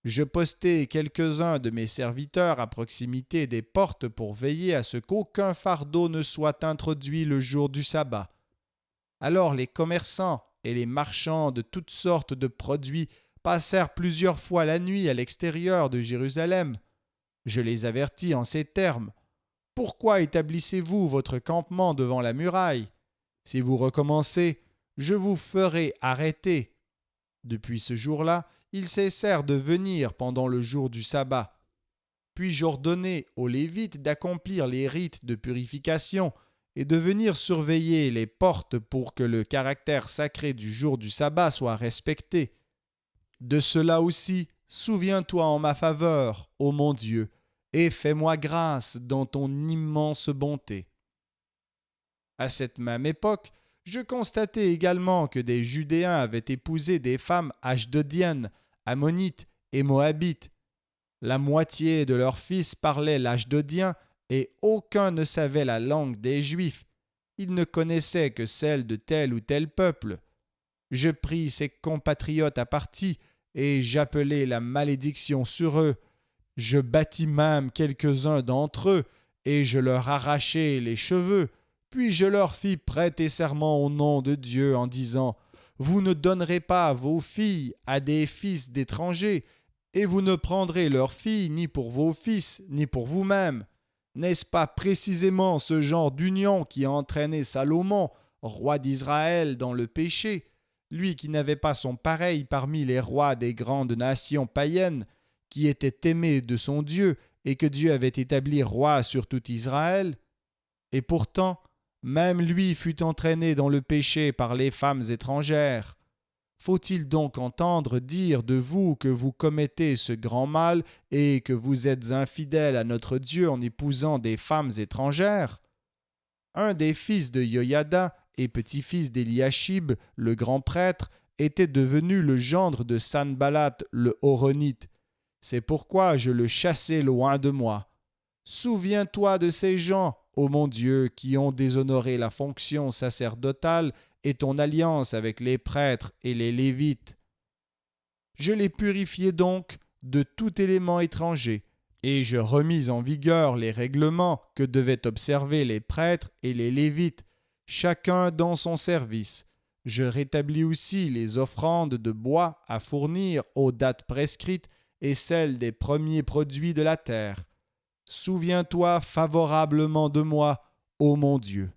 Je postai quelques-uns de mes serviteurs à proximité des portes pour veiller à ce qu'aucun fardeau ne soit introduit le jour du sabbat. Alors les commerçants et les marchands de toutes sortes de produits passèrent plusieurs fois la nuit à l'extérieur de Jérusalem. Je les avertis en ces termes. « Pourquoi établissez-vous votre campement devant la muraille ? Si vous recommencez, je vous ferai arrêter. » Depuis ce jour-là, ils cessèrent de venir pendant le jour du sabbat. Puis j'ordonnai aux Lévites d'accomplir les rites de purification et de venir surveiller les portes pour que le caractère sacré du jour du sabbat soit respecté. De cela aussi, souviens-toi en ma faveur, ô mon Dieu, et fais-moi grâce dans ton immense bonté. À cette même époque, je constatai également que des Judéens avaient épousé des femmes ashdodiennes, ammonites et moabites. La moitié de leurs fils parlaient l'ashdodien et aucun ne savait la langue des Juifs. Ils ne connaissaient que celle de tel ou tel peuple. Je pris ces compatriotes à partie et j'appelai la malédiction sur eux. Je battis même quelques-uns d'entre eux et je leur arrachai les cheveux. Puis je leur fis prêter serment au nom de Dieu en disant: Vous ne donnerez pas vos filles à des fils d'étrangers, et vous ne prendrez leurs filles ni pour vos fils, ni pour vous-mêmes. N'est-ce pas précisément ce genre d'union qui a entraîné Salomon, roi d'Israël, dans le péché, lui qui n'avait pas son pareil parmi les rois des grandes nations païennes, qui était aimé de son Dieu, et que Dieu avait établi roi sur tout Israël? Et pourtant, même lui fut entraîné dans le péché par les femmes étrangères. Faut-il donc entendre dire de vous que vous commettez ce grand mal et que vous êtes infidèles à notre Dieu en épousant des femmes étrangères? Un des fils de Joiada et petit-fils d'Éliachib, le grand prêtre, était devenu le gendre de Sanballat le Horonite. C'est pourquoi je le chassai loin de moi. Souviens-toi de ces gens, ô mon Dieu, qui ont déshonoré la fonction sacerdotale et ton alliance avec les prêtres et les Lévites. Je les purifiai donc de tout élément étranger, et je remis en vigueur les règlements que devaient observer les prêtres et les Lévites, chacun dans son service. Je rétablis aussi les offrandes de bois à fournir aux dates prescrites et celles des premiers produits de la terre. Souviens-toi favorablement de moi, ô mon Dieu.